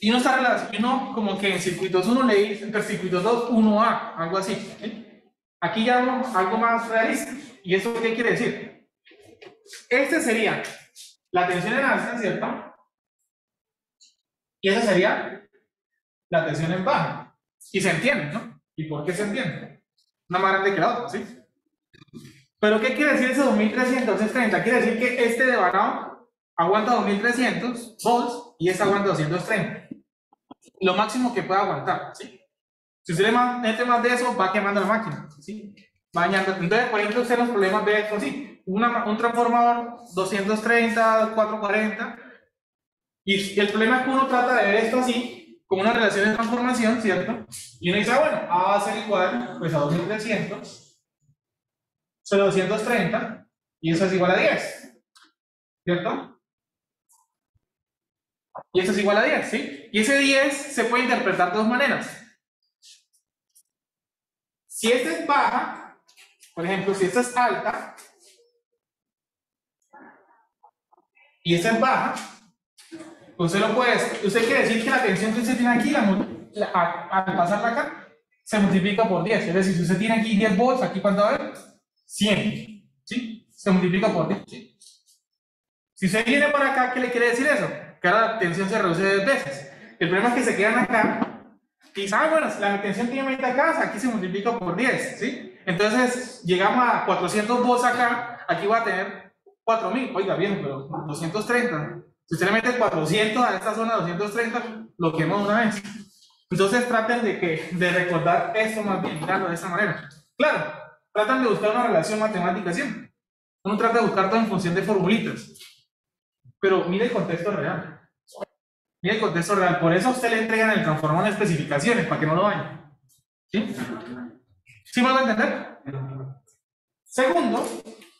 Y uno está relacionado como que en circuitos 1 le dice, entre circuitos 2, 1A, algo así. ¿Sí? Aquí ya vamos algo más realista. ¿Y eso qué quiere decir? Este sería la tensión en alta, ¿cierto? Y esa sería la tensión en baja. Y se entiende, ¿no? ¿Y por qué se entiende? Una más grande que la otra, ¿sí? Pero ¿qué quiere decir ese 2300, 230? Quiere decir que este de varado aguanta 2300 volts y este aguanta 230. Lo máximo que puede aguantar, ¿sí? Si usted le mete más de eso, va quemando la máquina, ¿sí? Va dañando. Entonces, por ejemplo, usted los problemas ve esto así. Un transformador 230, 440. Y el problema es que uno trata de ver esto así, como una relación de transformación, ¿cierto? Y uno dice, bueno, A va a ser igual pues, a 2300 sobre 230, y eso es igual a 10, ¿cierto? Y eso es igual a 10, ¿sí? Y ese 10 se puede interpretar de dos maneras. Si esta es baja, por ejemplo, si esta es alta, y esta es baja, usted lo puede, usted quiere decir que la tensión que usted tiene aquí, al pasarla acá, se multiplica por 10. Es decir, si usted tiene aquí 10 volts, aquí ¿cuánto va a haber? 100, ¿sí? Se multiplica por 10, ¿sí? Si usted viene por acá, ¿qué le quiere decir eso? Que ahora la tensión se reduce 10 veces. El problema es que se quedan acá y saben, bueno, si la tensión tiene 20 acá, aquí se multiplica por 10, ¿sí? Entonces, llegamos a 400 volts acá, aquí va a tener 4000. Oiga, bien, pero 230. Si usted le mete 400 a esta zona, 230, lo quema una vez. Entonces, traten de recordar esto más bien, mirarlo de esa manera. Claro, tratan de buscar una relación matemática siempre. Uno trata de buscar todo en función de formulitas. Pero mire el contexto real. Mire el contexto real. Por eso a usted le entregan el transformador en especificaciones, para que no lo vayan. ¿Sí? ¿Sí me van a entender? Segundo,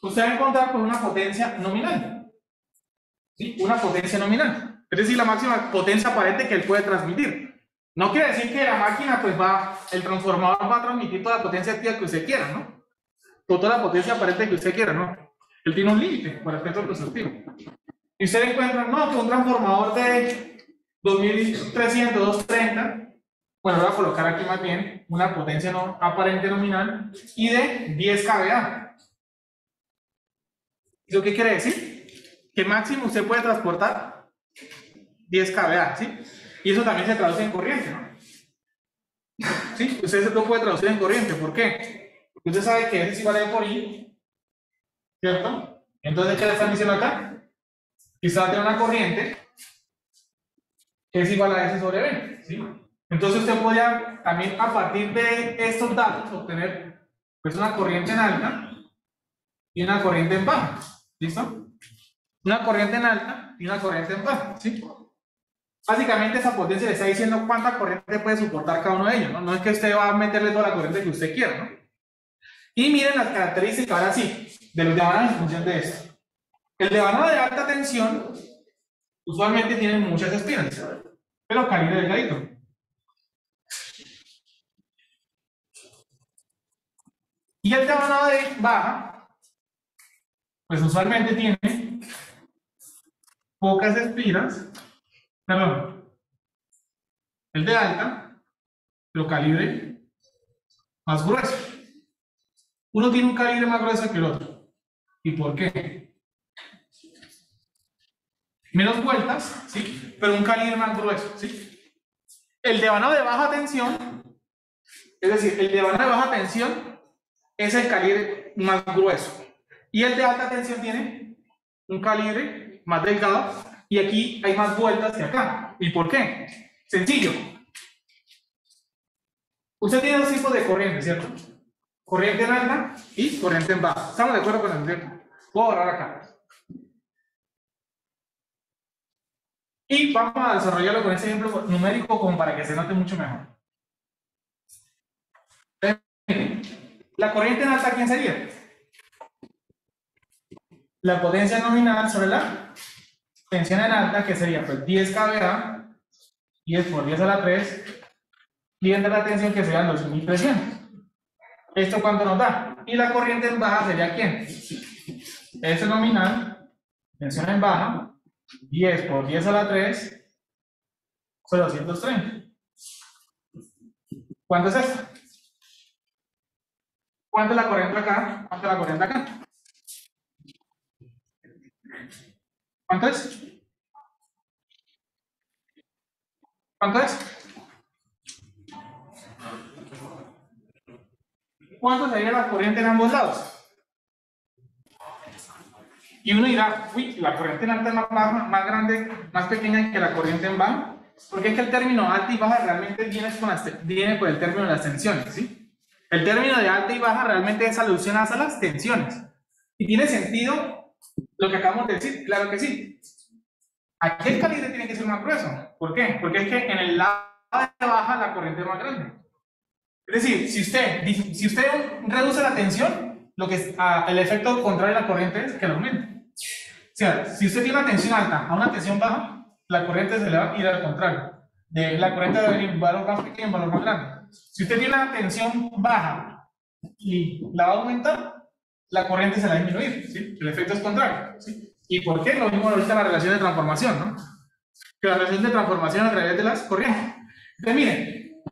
usted va a encontrar con una potencia nominal. ¿Sí? Una potencia nominal. Es decir, la máxima potencia aparente que él puede transmitir. No quiere decir que la máquina, pues el transformador va a transmitir toda la potencia activa que usted quiera, ¿no? O toda la potencia aparente que usted quiera, ¿no? Él tiene un límite por efecto constructivo. Y usted encuentra, no, que un transformador de 2300, 230, bueno, voy a colocar aquí más bien una potencia no aparente nominal y de 10 kVA. ¿Eso qué quiere decir? Que máximo usted puede transportar 10 kVA, ¿sí? Y eso también se traduce en corriente, ¿no? ¿Sí? Usted lo puede traducir en corriente. ¿Por qué? Porque usted sabe que S es igual a E por I, ¿cierto? Entonces, ¿qué le están diciendo acá? Que usted va a tener una corriente que es igual a S sobre V, ¿sí? Entonces, usted podría también, a partir de estos datos, obtener pues una corriente en alta y una corriente en baja. ¿Listo? Una corriente en alta y una corriente en baja, ¿sí? Básicamente esa potencia le está diciendo cuánta corriente puede soportar cada uno de ellos, ¿no? No es que usted va a meterle toda la corriente que usted quiera, ¿no? Y miren las características ahora sí, de los devanados en función de esto. El devanado de alta tensión usualmente tiene muchas espiras, pero calibre delgadito. Y el devanado de baja, pues usualmente tiene pocas espiras, perdón, el de alta, pero calibre más grueso. Uno tiene un calibre más grueso que el otro. ¿Y por qué? Menos vueltas, ¿sí? Pero un calibre más grueso, ¿sí? El devanado de baja tensión, es decir, el devanado de baja tensión es el calibre más grueso. Y el de alta tensión tiene un calibre más delgado y aquí hay más vueltas que acá. ¿Y por qué? Sencillo. Usted tiene dos tipos de corriente, ¿cierto? Corriente en alta y corriente en baja. ¿Estamos de acuerdo con eso? Puedo borrar acá. Y vamos a desarrollarlo con este ejemplo numérico como para que se note mucho mejor. La corriente en alta, ¿quién sería? La potencia nominal sobre la tensión en alta, que sería pues 10 kVA, 10 por 10 a la 3, y entre la tensión que serían 2300. ¿Esto cuánto nos da? Y la corriente en baja sería ¿quién? S nominal, tensión en baja, 10 por 10 a la 3, fue 230. ¿Cuánto es esto? ¿Cuánto es la corriente acá? ¿Cuánto es la corriente acá? ¿Cuánto es? ¿Cuánto es? ¿Cuánto sería la corriente en ambos lados? Y uno dirá, uy, la corriente en alta es más grande, más pequeña que la corriente en baja, porque es que el término alta y baja realmente viene por el término de las tensiones, ¿sí? El término de alta y baja realmente es alusión a las tensiones. ¿Y tiene sentido lo que acabamos de decir? Claro que sí. Aquí el calibre tiene que ser más grueso. ¿Por qué? Porque es que en el lado de baja la corriente es más grande. Es decir, si usted reduce la tensión, el efecto contrario de la corriente es que la aumente. O sea, si usted tiene una tensión alta a una tensión baja, la corriente se le va a ir al contrario. La corriente debe venir un valor más pequeño, un valor más grande. Si usted tiene una tensión baja y la va a aumentar, la corriente se la va a disminuir, ¿sí? El efecto es contrario, ¿sí? ¿Y por qué? Lo mismo ahorita la relación de transformación, ¿no? Que la relación de transformación a través de las corrientes. Entonces, miren,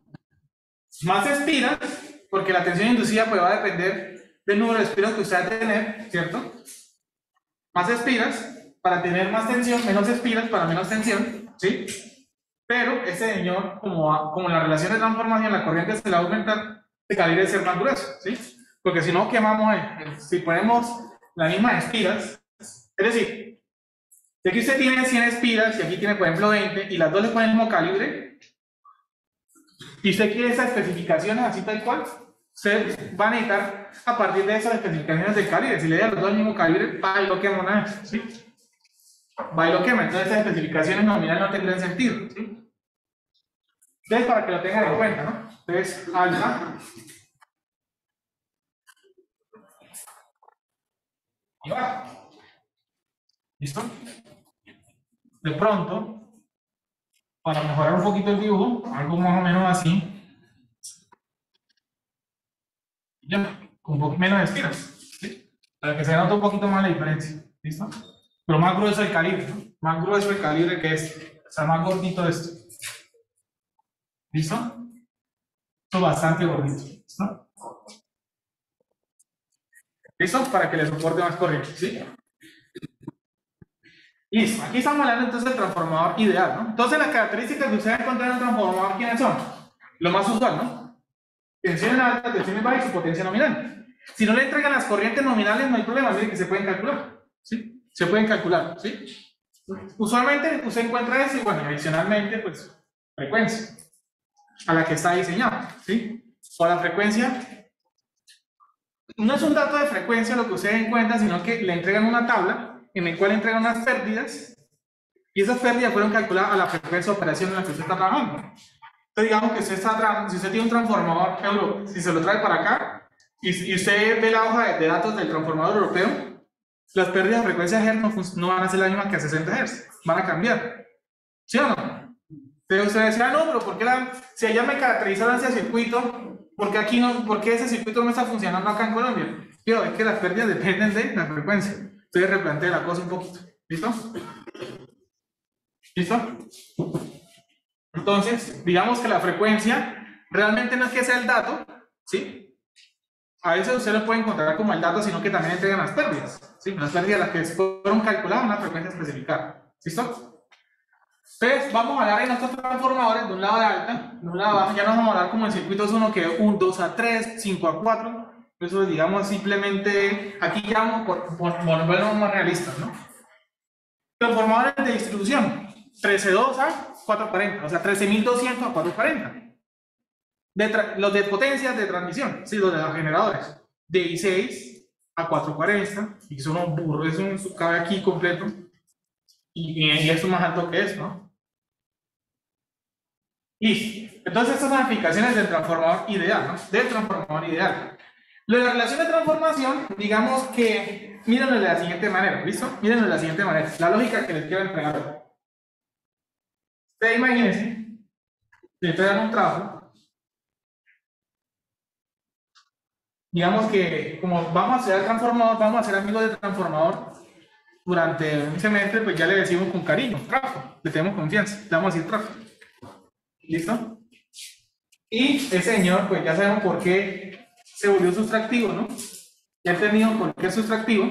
más espiras, porque la tensión inducida pues, va a depender del número de espiras que usted va a tener, ¿cierto? Más espiras para tener más tensión, menos espiras para menos tensión, ¿sí? Pero este señor, como la relación de transformación, la corriente se la va a aumentar, el calibre debe ser más grueso, ¿sí? Porque si no quemamos, si ponemos las mismas espiras, es decir, si aquí usted tiene 100 espiras y aquí tiene por ejemplo 20 y las dos le ponen el mismo calibre, y usted quiere esas especificaciones así tal cual, usted va a necesitar a partir de esas especificaciones de calibre. Si le da los dos al mismo calibre, va y lo quema una vez, ¿sí? Va y lo quema. Entonces esas especificaciones nominales no tendrían sentido, ¿sí? Entonces para que lo tengan en cuenta, ¿no? Entonces alfa y baja. ¿Listo? De pronto, para mejorar un poquito el dibujo, algo más o menos así, ya, con un poco menos de espiras, ¿sí? Para que se note un poquito más la diferencia. ¿Listo? Pero más grueso el calibre, ¿no? Más grueso el calibre que este. O sea, más gordito esto. ¿Listo? Esto es bastante gordito. ¿Listo? ¿Listo? Para que le soporte más corriente, ¿sí? Listo. Aquí estamos hablando entonces del transformador ideal, ¿no? Entonces las características que ustedes encuentran en un transformador, ¿quiénes son? Lo más usual, ¿no? Tensión alta, tensión baja y su potencia nominal. Si no le entregan las corrientes nominales, no hay problema, miren que se pueden calcular, ¿sí? Se pueden calcular, ¿sí? Usualmente usted encuentra eso y bueno, adicionalmente, pues, frecuencia a la que está diseñado, ¿sí? O la frecuencia, no es un dato de frecuencia lo que usted encuentra, sino que le entregan una tabla en la cual entregan unas pérdidas y esas pérdidas fueron calculadas a la frecuencia de operación en la que usted está trabajando. Entonces digamos que si usted tiene un transformador euro, si se lo trae para acá y usted ve la hoja de datos del transformador europeo, las pérdidas de frecuencia Hz no van a ser las mismas que a 60 Hz, van a cambiar. ¿Sí o no? Entonces usted decía, no, pero ¿por qué si allá me caracterizaron ese circuito, ¿por qué aquí no, por qué ese circuito no está funcionando acá en Colombia? Pero es que las pérdidas dependen de la frecuencia. Entonces replantea la cosa un poquito. ¿Listo? ¿Listo? Entonces, digamos que la frecuencia realmente no es que sea el dato, ¿sí? A veces usted lo puede encontrar como el dato, sino que también entregan las pérdidas, ¿sí? Las pérdidas las que fueron calculadas en una frecuencia especificada. ¿Listo? Entonces, vamos a hablar en nuestros transformadores de un lado de alta, de un lado de baja. Ya no vamos a hablar como en circuitos 1 que 1, 2 a 3, 5 a 4. Eso digamos simplemente, aquí ya vamos por volvernos más realistas, ¿no? Transformadores de distribución, 13.2 a 440, o sea, 13.200 a 440. Los de potencias de transmisión, sí, los de los generadores, de 16 a 440, y son un burro, eso cabe aquí completo, y esto más alto que esto, ¿no? Listo. Entonces, estas son las aplicaciones del transformador ideal, ¿no? Del transformador ideal. Lo de la relación de transformación, digamos que, mírenlo de la siguiente manera, ¿listo? Mírenlo de la siguiente manera, la lógica que les quiero entregar. Ustedes imagínense, le entregan un trabajo, digamos que como vamos a hacer el transformador, vamos a ser amigos del transformador durante un semestre, pues ya le decimos con cariño, trabajo, le tenemos confianza, le vamos a decir trabajo. ¿Listo? Y ese señor, pues ya sabemos por qué se volvió sustractivo, ¿no? Ya entendido por qué es sustractivo.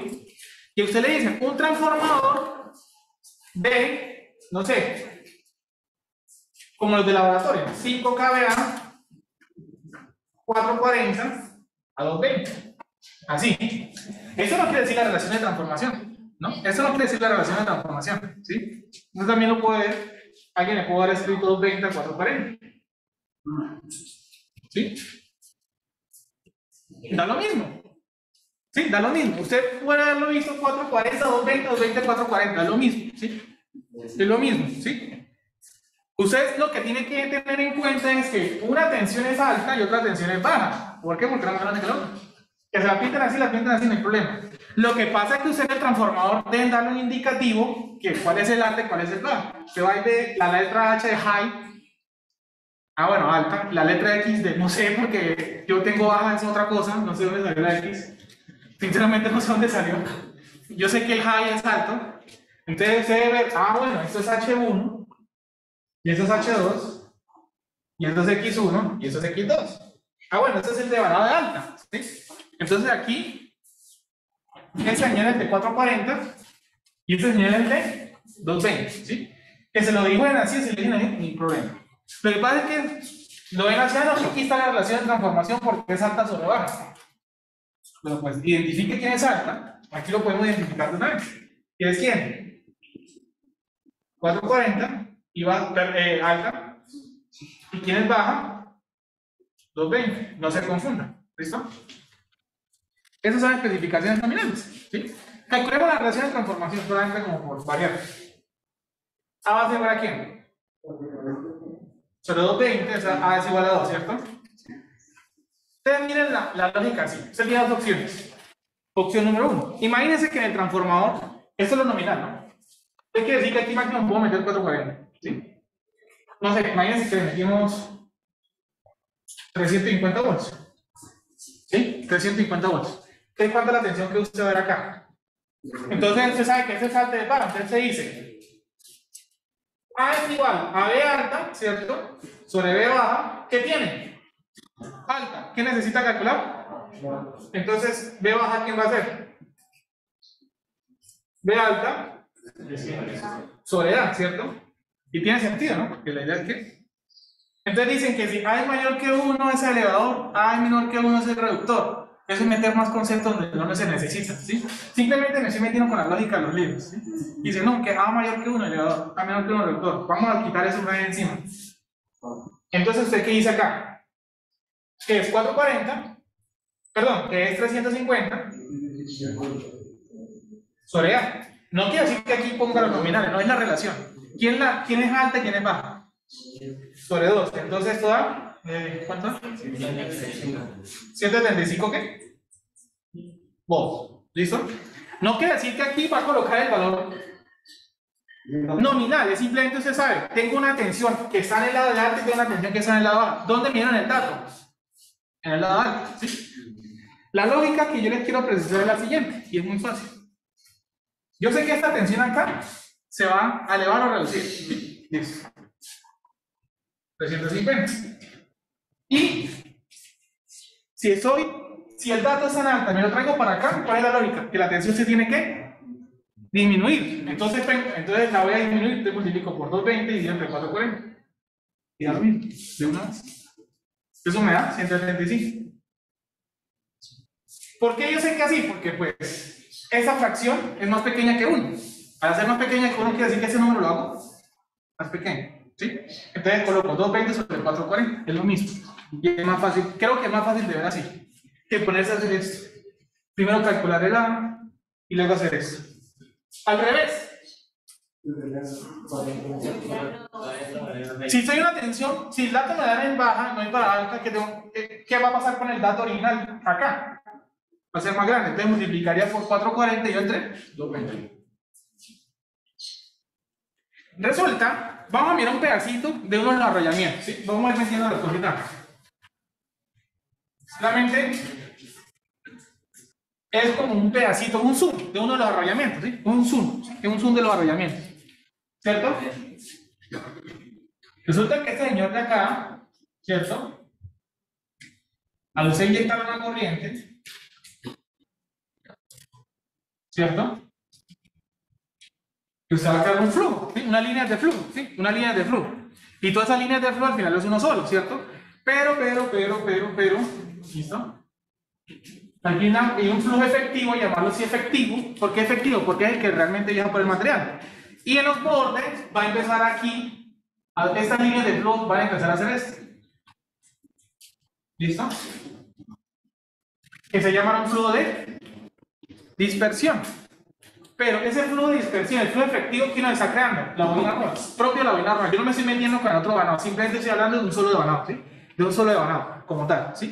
Y usted le dice, un transformador de, no sé, como los de laboratorio, 5 kVA, 440 a 220. Así. Eso no quiere decir la relación de transformación, ¿no? Eso no quiere decir la relación de transformación, ¿sí? Uno también lo puede ver, alguien le puede haber escrito 220 a 440. ¿Sí? Da lo mismo. Sí, da lo mismo. Usted puede haberlo visto 440, 220, 220, 440, es lo mismo, ¿sí? Es lo mismo, ¿sí? Usted lo que tiene que tener en cuenta es que una tensión es alta y otra tensión es baja. ¿Por qué? Porque una más grande que la otra. Que se la pinten así, no hay problema. Lo que pasa es que usted en el transformador deben darle un indicativo que cuál es el alta y cuál es el bajo. Usted va a ir de la letra H de high. Bueno, alta, la letra X de, no sé, porque yo tengo baja, es otra cosa, no sé dónde salió la X. Sinceramente no sé dónde salió. Yo sé que el high es alto. Entonces usted debe ver, bueno, esto es H1, y esto es H2, y esto es X1, y esto es X2. Bueno, este es el de varada de alta, ¿sí? Entonces aquí, este señal es de 440, y este señal es de 220, ¿sí? Que se lo dibujen así, se lo dibujen ahí, ni problema. Lo que pasa es que lo ven así, no, aquí está la relación de transformación porque es alta sobre baja. Pero pues identifique quién es alta, aquí lo podemos identificar de una vez. ¿Quién es quién? 440 y va alta. ¿Y quién es baja? 220. No se confundan. ¿Listo? Esas son especificaciones nominales. ¿Sí? Calculemos la relación de transformación solamente como por variar. A va a ser igual a quién? Sobre 220, o sea, A es igual a 2, ¿cierto? Ustedes miren la lógica así. Usted tiene dos opciones. Opción número 1. Imagínense que en el transformador, esto es lo nominal, ¿no? Hay que decir que aquí máximo puedo meter 440, ¿sí? No sé, imagínense que le metimos 350 volts, ¿sí? 350 volts. ¿Qué cuánta la tensión que usted va a ver acá? Entonces usted sabe que ese salte de par, entonces se dice A es igual a B alta, ¿cierto? Sobre B baja, ¿qué tiene? Alta. ¿Qué necesita calcular? Entonces, B baja, ¿quién va a ser? B alta sobre A, ¿cierto? Y tiene sentido, ¿no? Porque la idea es que... Entonces dicen que si A es mayor que 1 es el elevador, A es menor que 1 es el reductor. Eso es meter más conceptos donde no se necesita, ¿sí? Simplemente me estoy metiendo con la lógica de los libros, ¿sí? Dice, no, que A mayor que 1 elevador, A menor que 1 reductor. Vamos a quitar eso de encima. Entonces, ¿usted qué dice acá? Que es 440, perdón, que es 350 sobre A. No quiere decir que aquí ponga los nominales, no es la relación. ¿Quién es alta y quién es baja? Sobre 2. Entonces esto da, ¿cuánto? 175, ¿qué? Volts. ¿Listo? No quiere decir que aquí va a colocar el valor nominal, es simplemente usted sabe, tengo una tensión que está en el lado de alto y tengo una tensión que está en el lado bajo. ¿Dónde miran el dato? En el lado alto, ¿sí? La lógica que yo les quiero precisar es la siguiente, y es muy fácil. Yo sé que esta tensión acá se va a elevar o reducir. Listo. 350. Y si el dato es tan alto y me lo traigo para acá, ¿cuál es la lógica? Que la tensión se tiene que disminuir. Entonces la voy a disminuir, entonces multiplico por 220 y divido entre 440. Y da lo mismo, de una vez. Eso me da 175. ¿Por qué yo sé que así? Porque pues esa fracción es más pequeña que 1. Al ser más pequeña que 1 quiere decir que ese número lo hago más pequeño, ¿sí? Entonces coloco 220 sobre 440, es lo mismo. Y es más fácil, creo que es más fácil de ver así, que ponerse a hacer esto. Primero calcular el A y luego hacer esto. Al revés. Si soy una tensión, si el dato me da en baja, no es para alta, ¿qué va a pasar con el dato original acá? Va a ser más grande, entonces multiplicaría por 440 y yo entre 220. Resulta, vamos a mirar un pedacito de uno de los arrollamientos, ¿sí? Vamos a ir metiendo las cositas. Solamente es como un pedacito, un zoom de uno de los arrollamientos, ¿sí? Un zoom, ¿sí? Es un zoom de los arrollamientos, ¿cierto? Resulta que este señor de acá, ¿cierto? Al usted inyectar una corriente, ¿cierto? Que usted va a crear un flujo, ¿sí? Una línea de flujo, ¿sí? Una línea de flujo. Y todas esas líneas de flujo al final es uno solo, ¿cierto? Pero, ¿listo? Aquí hay un flujo efectivo, llamarlo así efectivo. ¿Por qué efectivo? Porque es el que realmente viaja por el material. Y en los bordes va a empezar aquí, estas líneas de flujo van a empezar a hacer esto. ¿Listo? Que se llama un flujo de dispersión. Pero ese flujo de dispersión, el flujo efectivo, ¿quién lo está creando? La bobina roja, propio de la bobina roja. Yo no me estoy metiendo con otro devanado, simplemente estoy hablando de un solo devanado, ¿sí? De un solo devanado, como tal, ¿sí?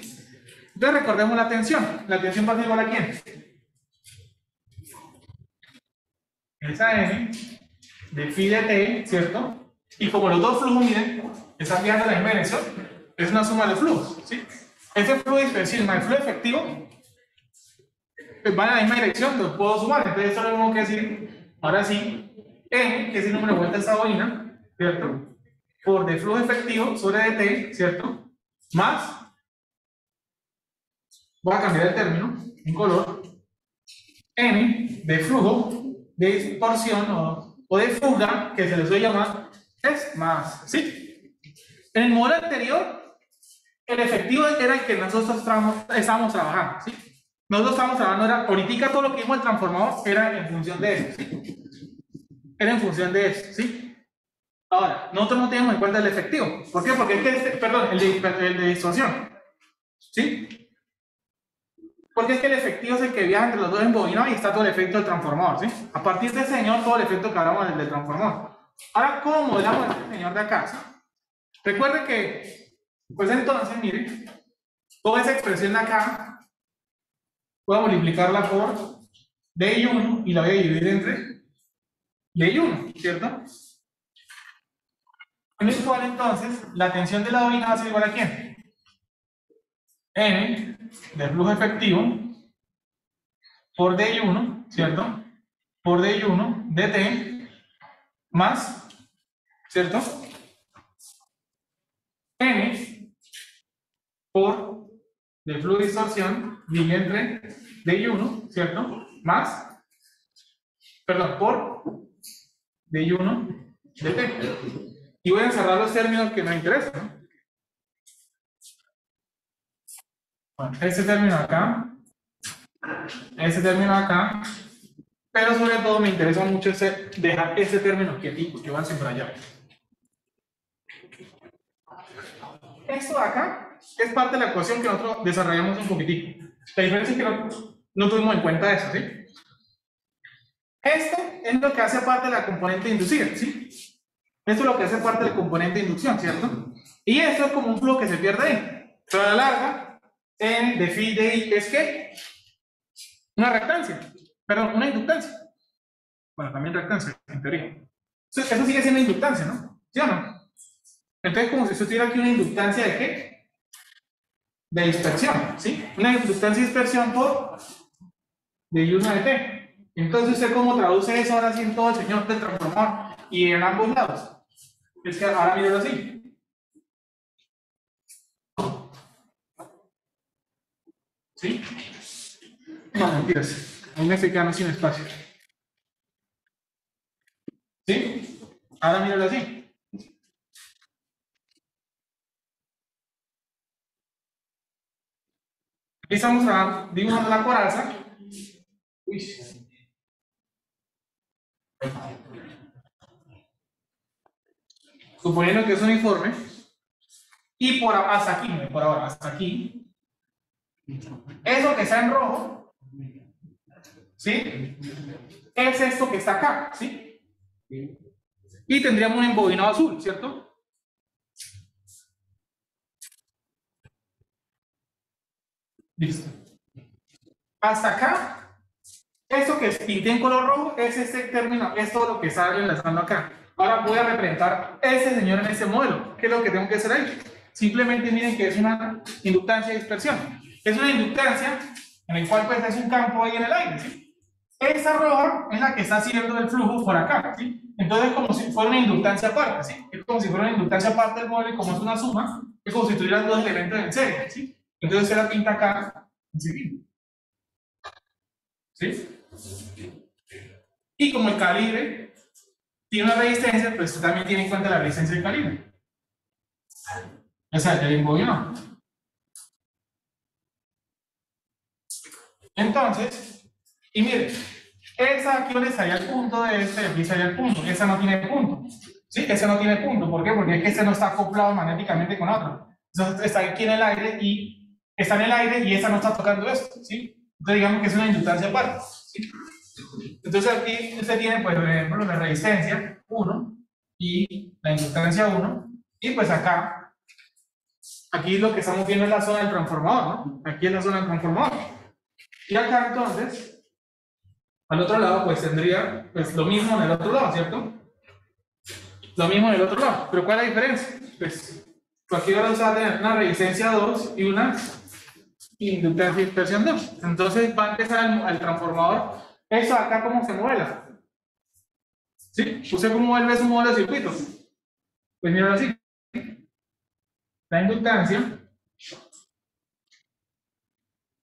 Entonces recordemos la tensión. ¿La tensión va a ser igual a quién? Esa N de phi de T, ¿cierto? Y como los dos flujos miden, están viajando en la misma dirección, es una suma de flujos, ¿sí? Ese flujo de dispersión más el flujo efectivo van en la misma dirección, los puedo sumar. Entonces eso es lo mismo que decir, ahora sí, N, que es el número de vueltas de esta bobina, ¿cierto? Por de flujo efectivo sobre dt, ¿cierto? Más, voy a cambiar el término, en color, N de flujo, de distorsión o de fuga, que se les suele llamar, es más, ¿sí? En el modelo anterior, el efectivo era el que nosotros estábamos trabajando, ¿sí? Nosotros estábamos trabajando, ahorita todo lo que vimos el transformador era en función de eso, ¿sí? Era en función de eso, ¿sí? Ahora, nosotros no tenemos en cuenta el efectivo. ¿Por qué? Porque es que, perdón, el de distorsión, ¿sí? Porque es que el efectivo es el que viaja entre los dos embobinados y está todo el efecto del transformador, ¿sí? A partir de ese señor, todo el efecto que hablamos del transformador. Ahora, ¿cómo modelamos a este señor de acá? ¿Sí? Recuerden que, pues entonces, miren, toda esa expresión de acá voy a multiplicarla por DI1 y la voy a dividir entre DI1, ¿cierto? En el cual entonces la tensión de la bobina va a ser igual a ¿quién? N del flujo efectivo por DI1, ¿cierto? Por DI1 dt más, ¿cierto? N por de flujo de distorsión dividido entre DI1, ¿cierto? Más, perdón, por DI1 dt. Y voy a encerrar los términos que nos interesan, ¿no? Bueno, este término acá, este término acá, pero sobre todo me interesa mucho dejar ese término quietico, que van siempre allá. Esto de acá es parte de la ecuación que nosotros desarrollamos un poquitico. La diferencia es que no tuvimos en cuenta eso, ¿sí? Esto es lo que hace parte de la componente inducida, ¿sí? Esto es lo que hace parte del componente de inducción, ¿cierto? Y esto es como un flujo que se pierde ahí. Pero a la larga, en de phi de I es ¿qué? Una reactancia. Perdón, una inductancia. Bueno, también reactancia, en teoría. Eso sigue siendo inductancia, ¿no? ¿Sí o no? Entonces, como si usted tuviera aquí una inductancia de ¿qué? De dispersión, ¿sí? Una inductancia de dispersión por de I1 de T. Entonces, ¿usted cómo traduce eso ahora sí en todo el señor del transformador y en ambos lados? Es que ahora míralo así. ¿Sí? No, mentiras. Ahí me estoy quedando sin espacio. ¿Sí? Ahora míralo así. Aquí estamos dibujando la coraza. Uy. Suponiendo que es uniforme. Y hasta aquí, por ahora, hasta aquí. Eso que está en rojo, ¿sí? Es esto que está acá, ¿sí? Y tendríamos un embobinado azul, ¿cierto? Listo. Hasta acá, esto que pinté en color rojo es este término, es todo lo que está enlazando acá. Ahora voy a representar a ese señor en este modelo. ¿Qué es lo que tengo que hacer ahí? Simplemente miren que es una inductancia de dispersión. Es una inductancia en la cual pues es un campo ahí en el aire, ¿sí? Esa roja es la que está haciendo el flujo por acá, ¿sí? Entonces es como si fuera una inductancia aparte, ¿sí? Es como si fuera una inductancia aparte del modelo y como es una suma, es como si tuvieran dos elementos en serie, ¿sí? Entonces se la pinta acá enseguida. ¿Sí? Y como el calibre tiene una resistencia, pues usted también tiene en cuenta la resistencia del calibre. O sea, el embobinado. Entonces, y mire, esa aquí donde estaría el punto de este, aquí estaría el punto, esa no tiene punto. ¿Sí? Ese no tiene punto. ¿Por qué? Porque es que este no está acoplado magnéticamente con otro. Entonces está aquí en el aire y está en el aire y esa no está tocando esto, ¿sí? Entonces digamos que es una inductancia aparte, ¿sí? Entonces aquí usted tiene, pues, por ejemplo, la resistencia 1 y la inductancia 1 y pues acá, aquí lo que estamos viendo es la zona del transformador, ¿no? Aquí es la zona del transformador. Y acá entonces, al otro lado, pues tendría pues lo mismo en el otro lado, ¿cierto? Lo mismo en el otro lado. ¿Pero cuál es la diferencia? Pues aquí ahora usar tener una resistencia 2 y una inductancia de dispersión 2. Entonces va a empezar al transformador. Eso acá, ¿cómo se modela? ¿Sí? ¿Usted cómo vuelve su modelo de circuito? Pues mira así. La inductancia.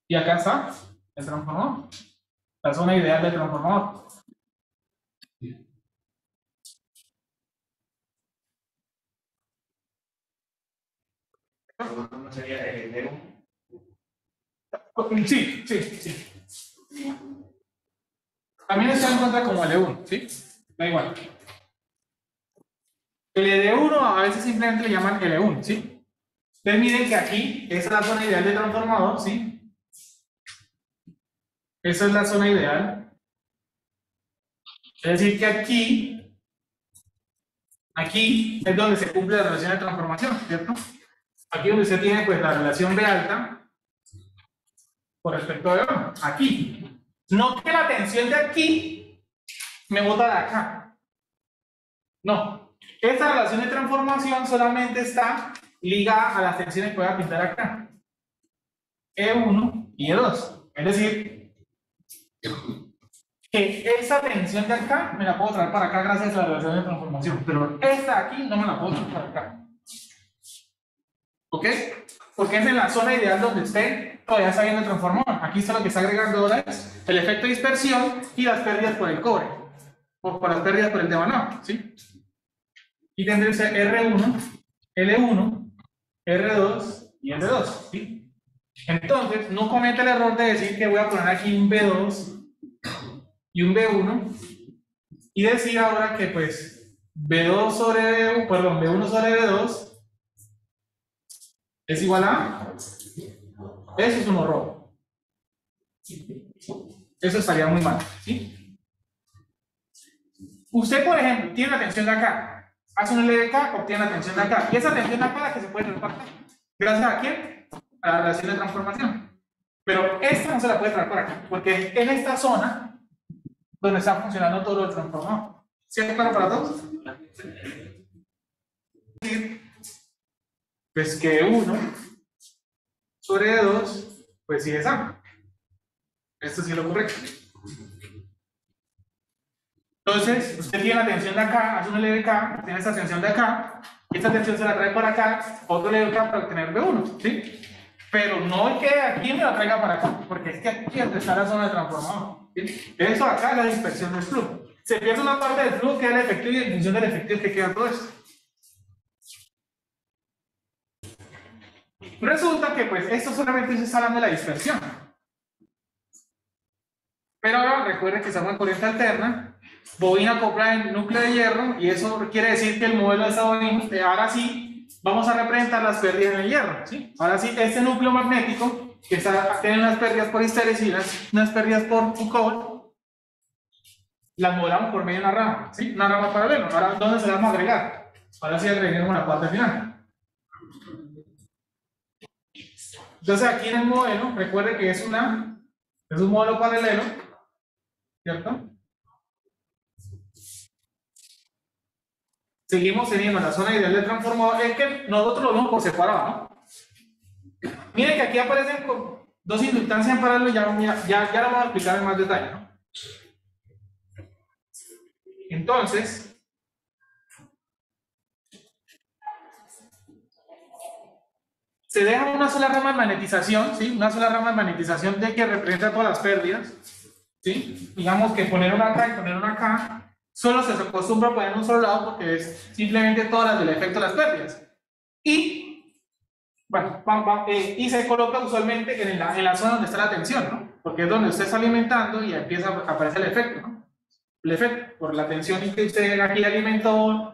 Y acá está el transformador. La zona ideal del transformador. ¿No sería el de Sí, sí, sí. También está en cuenta como L1, ¿sí? Da igual. El L1 a veces simplemente le llaman L1, ¿sí? Entonces miren que aquí esa es la zona ideal del transformador, ¿sí? Esa es la zona ideal. Es decir que aquí es donde se cumple la relación de transformación, ¿cierto? Aquí donde usted tiene pues la relación de alta por respecto a B1, aquí. No que la tensión de aquí me bota de acá. No. Esta relación de transformación solamente está ligada a las tensiones que voy a pintar acá. E1 y E2. Es decir, que esa tensión de acá me la puedo traer para acá gracias a la relación de transformación, pero esta de aquí no me la puedo traer para acá. ¿Ok? Porque es en la zona ideal donde esté todavía está viendo el transformador. Aquí está lo que está agregando ahora es el efecto de dispersión y las pérdidas por el cobre, o por las pérdidas por el devanado, ¿sí? Y tendré R1, L1, R2 y L2, ¿sí? Entonces, no cometa el error de decir que voy a poner aquí un B2 y un B1 y decir ahora que pues B2 sobre B1, perdón, B1 sobre B2 es igual a... Eso es un error. Eso estaría muy mal, ¿sí? Usted, por ejemplo, tiene la tensión de acá, hace un LDK, obtiene la tensión de acá, y esa tensión de acá es la que se puede traspasar. ¿Gracias a quién? A la relación de transformación. Pero esta no se la puede traer por aquí, porque en esta zona donde está funcionando todo el transformador. ¿Sí es claro para todos? Pues que 1 sobre 2, pues sí es A. Esto sí es lo correcto. Entonces, usted tiene la tensión de acá, hace un LDK, tiene esta tensión de acá, y esta tensión se la trae para acá, otro LDK para obtener B1, ¿sí? Pero no que aquí me la traiga para acá, porque es que aquí es donde está la zona de transformador, ¿sí? Eso acá es la dispersión del flujo. Se pierde una parte del flujo, queda el efectivo y en función del efectivo que queda todo esto. Resulta que pues esto solamente se está hablando de la dispersión. Pero ahora recuerden que estamos en corriente alterna, bobina acoplada en núcleo de hierro, y eso quiere decir que el modelo de esta bobina, ahora sí, vamos a representar las pérdidas en el hierro, ¿sí? Ahora sí, este núcleo magnético, que tiene unas pérdidas por histéresis y unas pérdidas por Foucault, las modelamos por medio de una rama, ¿sí? Una rama paralela. Ahora, ¿dónde se la vamos a agregar? Ahora sí agreguemos la parte final. Entonces aquí en el modelo, recuerde que es un modelo paralelo, ¿cierto? Seguimos teniendo la zona ideal del transformador, es que nosotros lo vemos por separado, ¿no? Miren que aquí aparecen con dos inductancias en paralelo, ya lo vamos a explicar en más detalle, ¿no? Entonces, se deja una sola rama de magnetización, ¿sí? Una sola rama de magnetización de que representa todas las pérdidas, ¿sí? Digamos que poner una acá y poner una acá, solo se acostumbra a poner en un solo lado porque es simplemente todas las del efecto de las pérdidas. Y, bueno, y se coloca usualmente en la zona donde está la tensión, ¿no? Porque es donde usted está alimentando y empieza a aparecer el efecto, ¿no? El efecto, por la tensión que usted aquí alimentó.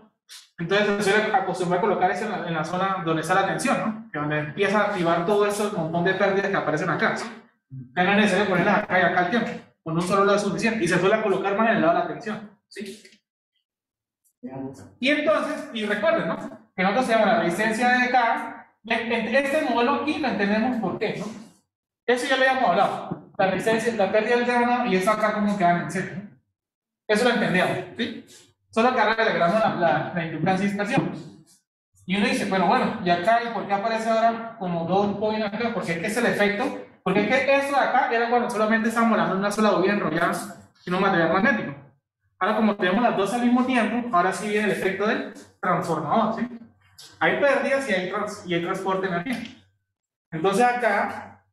Entonces se suele acostumbrar a colocar eso en la zona donde está la tensión, ¿no? Que donde empieza a activar todo eso, un montón de pérdidas que aparecen acá, ¿sí? No es necesario ponerlas acá y acá al tiempo, con un solo lado es suficiente, y se suele colocar más en el lado de la tensión, ¿sí? Y entonces, y recuerden, ¿no? Que nosotros tenemos la resistencia de K, este modelo aquí lo entendemos por qué, ¿no? Eso ya lo habíamos hablado, la resistencia, la pérdida del terreno y eso acá como quedan en serio, ¿no? Eso lo entendemos, ¿sí? Solo que ahora le agregamos la inductancia y dispersión. Y uno dice, bueno, y acá, ¿y por qué aparece ahora como dos bobinas acá? Porque es que es el efecto, porque es que esto de acá era cuando solamente estábamos hablando de una sola bobina enrollada en un material magnético. Ahora, como tenemos las dos al mismo tiempo, ahora sí viene el efecto del transformador, ¿sí? Hay pérdidas y hay transporte de energía. Entonces acá,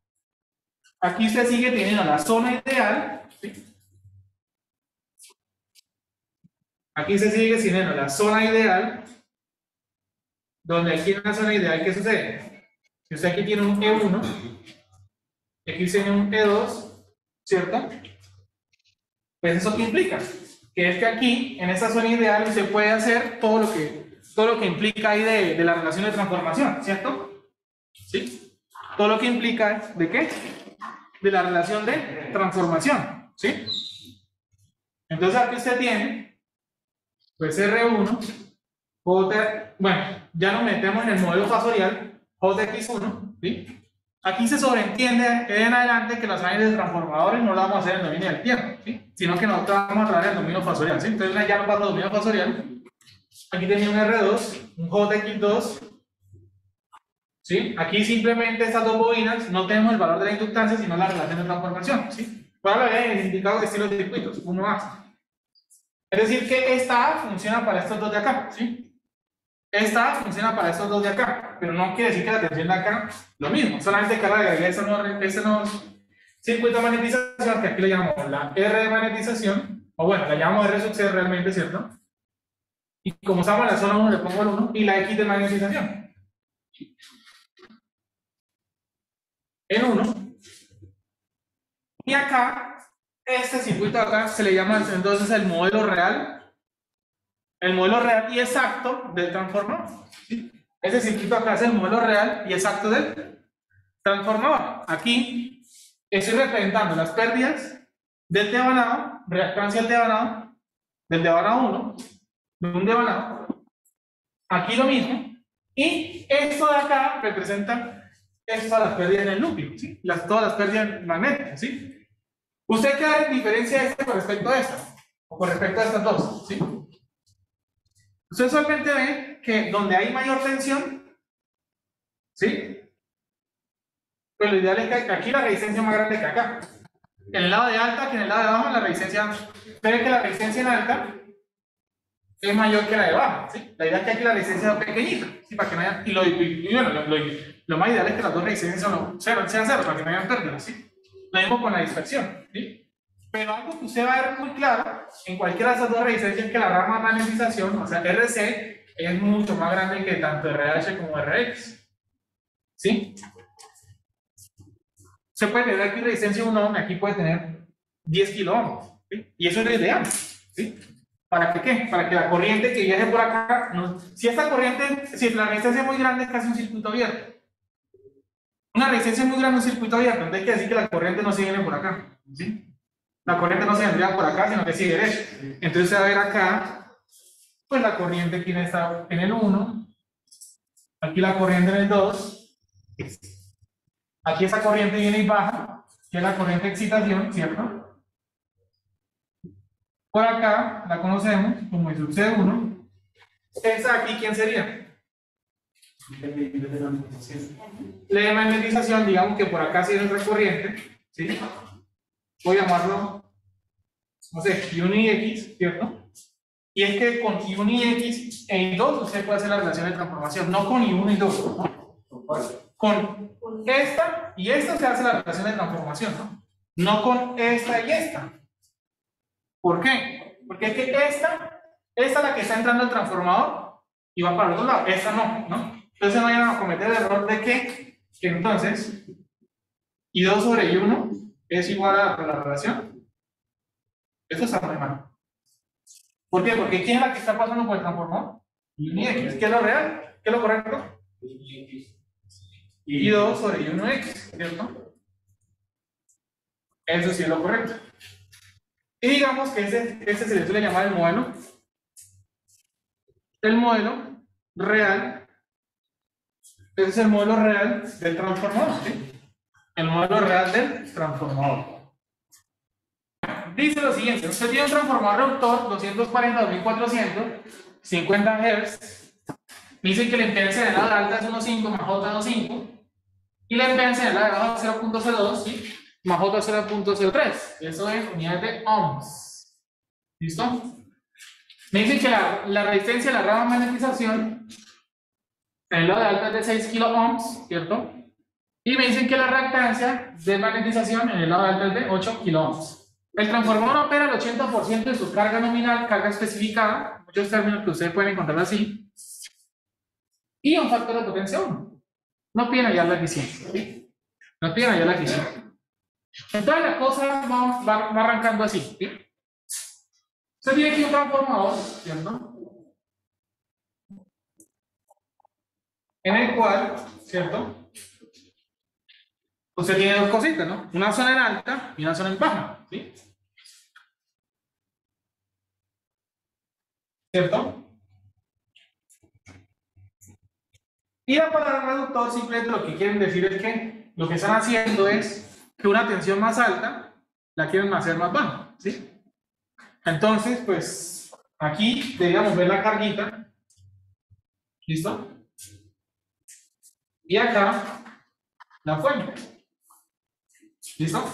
aquí usted sigue teniendo la zona ideal, ¿sí? Aquí se sigue teniendo la zona ideal, donde aquí en la zona ideal, ¿qué sucede? Si usted aquí tiene un E1, aquí tiene un E2, ¿cierto? Pues eso qué implica, que es que aquí, en esta zona ideal, se puede hacer todo lo que implica ahí de la relación de transformación, ¿cierto? ¿Sí? Todo lo que implica, ¿de qué? De la relación de transformación, ¿sí? Entonces aquí usted tiene, pues R1, bueno, ya nos metemos en el modelo fasorial, J de X1, ¿sí? Aquí se sobreentiende en adelante que los análisis de transformadores no lo vamos a hacer en dominio del tiempo, ¿sí? Sino que nosotros vamos a trabajar en dominio fasorial, ¿sí? Entonces ya no pasa dominio fasorial. Aquí tenía un R2, un JX2, ¿sí? Aquí simplemente estas dos bobinas no tenemos el valor de la inductancia, sino la relación de transformación, ¿sí? Para ver el indicador de estilos de circuitos, 1A. Es decir, que esta A funciona para estos dos de acá, ¿sí? Esta A funciona para estos dos de acá, pero no quiere decir que la tensión de acá lo mismo, solamente que ahora le agregué ese nuevo circuito de magnetización, que aquí le llamamos la R de magnetización, o bueno, la llamamos R sub C realmente, ¿cierto? Y como estamos en la zona 1, le pongo el 1, y la X de magnetización. En 1. Y acá, este circuito de acá se le llama entonces el modelo real y exacto del transformador. ¿Sí? Ese circuito acá es el modelo real y exacto del transformador. Aquí estoy representando las pérdidas del devanado, reactancia del devanado 1, de un devanado. Aquí lo mismo. Y esto de acá representa las pérdidas en el núcleo, ¿sí? Todas las pérdidas magnéticas, ¿sí? ¿Usted qué hace diferencia de esta con respecto a esta? O con respecto a estas dos, ¿sí? Usted solamente ve que donde hay mayor tensión, ¿sí? Pues lo ideal es que aquí la resistencia es más grande que acá. En el lado de alta que en el lado de abajo la resistencia, usted ve que la resistencia en alta es mayor que la de baja, ¿sí? La idea es que aquí la resistencia sea pequeñita, ¿sí? Para que no haya, y bueno, lo más ideal es que las dos resistencias sean cero, para que no hayan pérdidas, ¿sí? Lo mismo con la dispersión, ¿sí? Pero algo que usted va a ver muy claro en cualquiera de esas dos resistencias es que la rama de magnetización, o sea, RC, es mucho más grande que tanto RH como RX. ¿Sí? Se puede tener aquí resistencia 1 ohm, aquí puede tener 10 kilo ohms, ¿sí? Y eso es lo ideal, ¿sí? ¿Para que qué? Para que la corriente que viaje por acá, si esta corriente, si la resistencia es muy grande, es casi un circuito abierto. Una resistencia muy grande es un circuito abierto, entonces quiere decir que la corriente no se viene por acá, ¿sí? La corriente no se vendría por acá, sino que sigue derecho. Entonces se va a ver acá, pues la corriente aquí está en el 1, aquí la corriente en el 2, aquí esa corriente viene y baja, que es la corriente de excitación, ¿cierto? Por acá la conocemos como el sub C1. Esa aquí, ¿quién sería? La de magnetización, digamos que por acá sigue otra corriente, ¿sí? Voy a llamarlo, no sé, I1 y X, ¿cierto? Y es que con I1 y X e I2 usted puede hacer la relación de transformación, no con I1 y 2, ¿no? Con esta y esta se hace la relación de transformación, ¿no? No con esta y esta. ¿Por qué? Porque es que esta es la que está entrando al transformador y va para el otro lado, esta no. Entonces no vayan a cometer el error de que entonces I2 sobre I1 es igual a la relación. Esto está muy mal. ¿Por qué? Porque ¿quién es la que está pasando por el transformador? I1X. ¿Qué es lo real? ¿Qué es lo correcto? I2 sobre I1X, ¿cierto? Eso sí es lo correcto. Y digamos que este se le suele llamar el modelo. El modelo real. Ese es el modelo real del transformador, ¿sí? El modelo real del transformador. Dice lo siguiente: usted tiene un transformador reductor 240-2400, 50 Hz. Dice que la impedancia de la alta es 1.5 más J2.5 y la impedancia de la baja es 0.02, ¿sí? Más J 0.03. Eso es unidades de ohms. ¿Listo? Me dicen que la resistencia de la rama de magnetización en el lado de alta es de 6 kilo ohms, ¿cierto? Y me dicen que la reactancia de magnetización en el lado de alta es de 8 kilo ohms. El transformador opera el 80% de su carga nominal, carga especificada, muchos términos que ustedes pueden encontrar así, y un factor de potencia 1. No piden hallar la eficiencia, ¿sí? No piden hallar la eficiencia. Entonces la cosa va arrancando así, ¿sí? Usted tiene aquí un transformador, ¿cierto? En el cual, ¿cierto? Usted tiene dos cositas, ¿no? Una zona en alta y una zona en baja, ¿sí? ¿Cierto? Y la palabra reductor simplemente lo que quieren decir es que lo que están haciendo es que una tensión más alta la quieren hacer más baja, ¿sí? Entonces, pues, aquí deberíamos ver la carguita, ¿listo? Y acá, la fuente, ¿listo?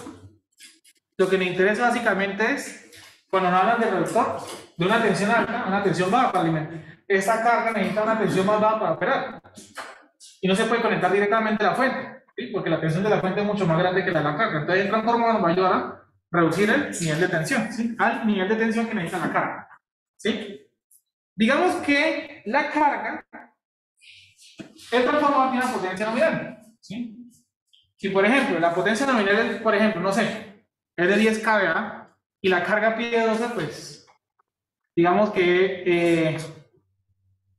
Lo que me interesa básicamente es, cuando nos hablan de reductor, de una tensión alta a una tensión baja para alimentar. Esta carga necesita una tensión más baja para operar. Y no se puede conectar directamente a la fuente, ¿sí? Porque la tensión de la fuente es mucho más grande que la de la carga. Entonces el transformador nos va a ayudar a reducir el nivel de tensión, ¿sí? Al nivel de tensión que necesita la carga, ¿sí? Digamos que la carga, el transformador tiene una potencia nominal, ¿sí? Si por ejemplo la potencia nominal es, por ejemplo, no sé, es de 10 kVA y la carga pide 12, pues digamos que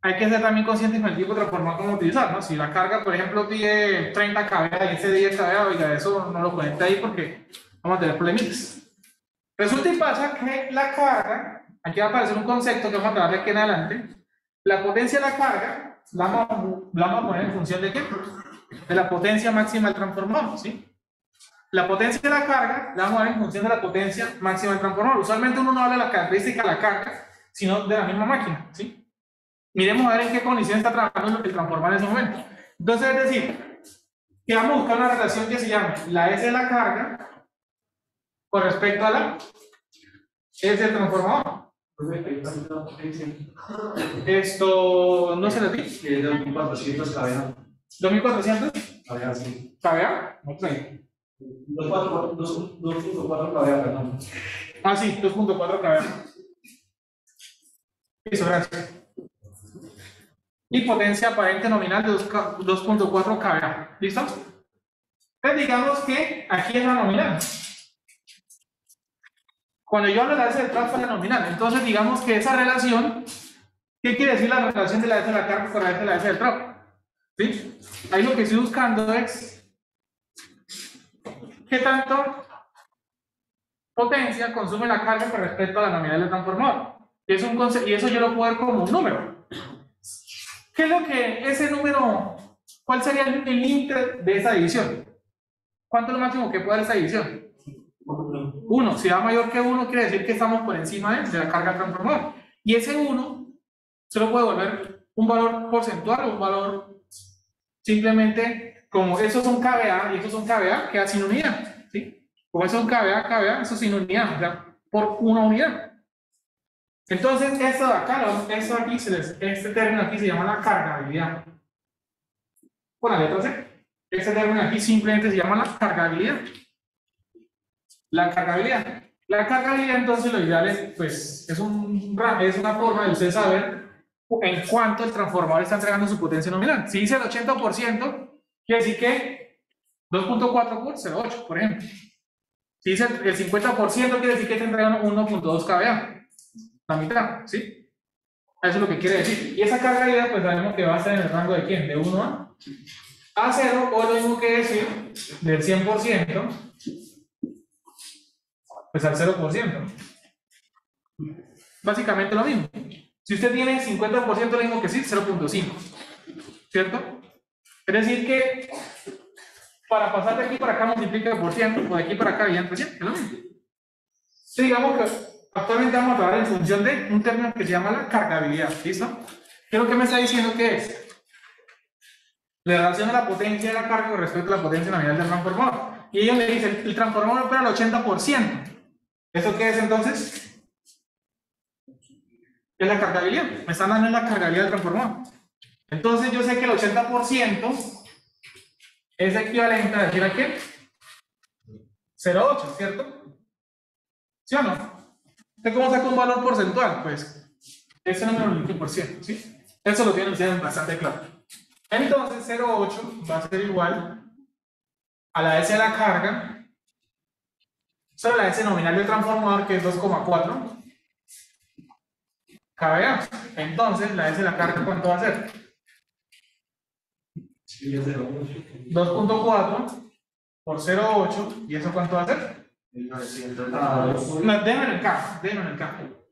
hay que ser también consciente con el tipo de transformador cómo utilizar, ¿no? Si la carga, por ejemplo, pide 30 kVA y ese 10 kVA, oiga, eso no lo conecta ahí porque vamos a tener problemitas. Resulta y pasa que la carga, aquí va a aparecer un concepto que vamos a trabajar aquí en adelante, la potencia de la carga la vamos a poner en función de qué? De la potencia máxima del transformador, ¿sí? La potencia de la carga la vamos a ver en función de la potencia máxima del transformador. Usualmente uno no habla de la característica de la carga, sino de la misma máquina, ¿sí? Miremos a ver en qué condición está trabajando el transformador en ese momento. Entonces, es decir, que vamos a buscar una relación que se llame la S de la carga con respecto a la S del transformador. Esto no se les dice. Es de 2400 kVA. 2400 kVA, sí. kVA, no sé. 2.4 kVA, perdón. Ah, sí, 2.4 kVA. Listo, gracias. Y potencia aparente nominal de 2.4 kVA. ¿Listo? Entonces digamos que aquí es la nominal. Cuando yo hablo de la S del transformador es la nominal. Entonces digamos que esa relación, ¿qué quiere decir la relación de la S de la carga con la S de la S del transformador? ¿Sí? Ahí lo que estoy buscando es qué tanto potencia consume la carga con respecto a la nominal del transformador. Y eso yo lo puedo ver como un número. ¿Qué es lo que ese número, cuál sería el límite de esa división? ¿Cuánto es lo máximo que puede dar esa división? 1. Si da mayor que 1, quiere decir que estamos por encima de la carga del transformador. Y ese 1 se lo puede volver un valor porcentual o un valor simplemente, como esos son kVA y esos son kVA, queda sin unidad, ¿sí? Como esos son kVA, eso sin unidad, o sea, por una unidad. Entonces, esto de acá, este término aquí se llama la cargabilidad. Con la letra C. Este término aquí simplemente se llama la cargabilidad. La cargabilidad. La cargabilidad, entonces, lo ideal es, pues, es una forma de usted saber en cuánto el transformador está entregando su potencia nominal. Si dice el 80%, quiere decir que 2.4 por 0.8, por ejemplo. Si dice el 50%, quiere decir que está entregando 1.2 kVA. La mitad, ¿sí? Eso es lo que quiere decir. Y esa cargabilidad, pues sabemos que va a estar en el rango de ¿quién? De 1 a 0, o lo mismo que decir del 100%, pues al 0%. Básicamente lo mismo. Si usted tiene 50%, lo mismo que decir 0.5, ¿cierto? Es decir que para pasar de aquí para acá multiplica por 100, o de aquí para acá y entre 100, es lo mismo. Sí, digamos que actualmente vamos a trabajar en función de un término que se llama la cargabilidad, ¿listo? ¿Qué es lo que me está diciendo que es? La relación de la potencia de la carga con respecto a la potencia nominal del transformador. Y ellos le dicen, el transformador opera al 80%. ¿Eso qué es entonces? Es la cargabilidad. Me están dando la cargabilidad del transformador. Entonces yo sé que el 80% es equivalente a decir a qué? 0.8, ¿cierto? ¿Sí o no? ¿Usted cómo saca un valor porcentual? Pues ese número lo dice por 100, ¿sí? Eso lo tienen ustedes bastante claro. Entonces 0.8 va a ser igual a la S de la carga sobre la S nominal del transformador, que es 2.4 kVA. Entonces la S de la carga, ¿cuánto va a ser? 2.4 por 0.8, ¿y eso cuánto va a ser? 900. No, déjame en el campo, déjame en el campo.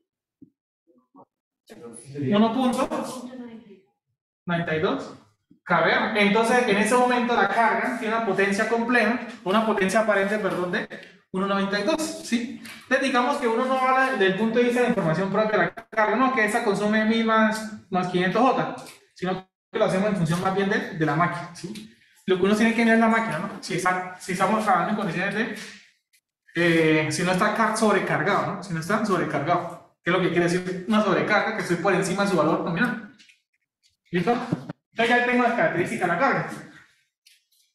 1.92. Caber. Entonces, en ese momento la carga tiene una potencia compleja, una potencia aparente, perdón, de 1,92, ¿sí? Entonces, digamos que uno no habla desde el punto de vista de información propia de la carga, no, que esa consume 1000 más 500 J, sino que lo hacemos en función más bien de la máquina, ¿sí? Lo que uno tiene que mirar es la máquina, ¿no? Si estamos trabajando en condiciones de, si no está sobrecargado, ¿no? Si no está sobrecargado, ¿qué es lo que quiere decir una sobrecarga? Que estoy por encima de su valor nominal. ¿Listo? Entonces ya tengo las características de la carga.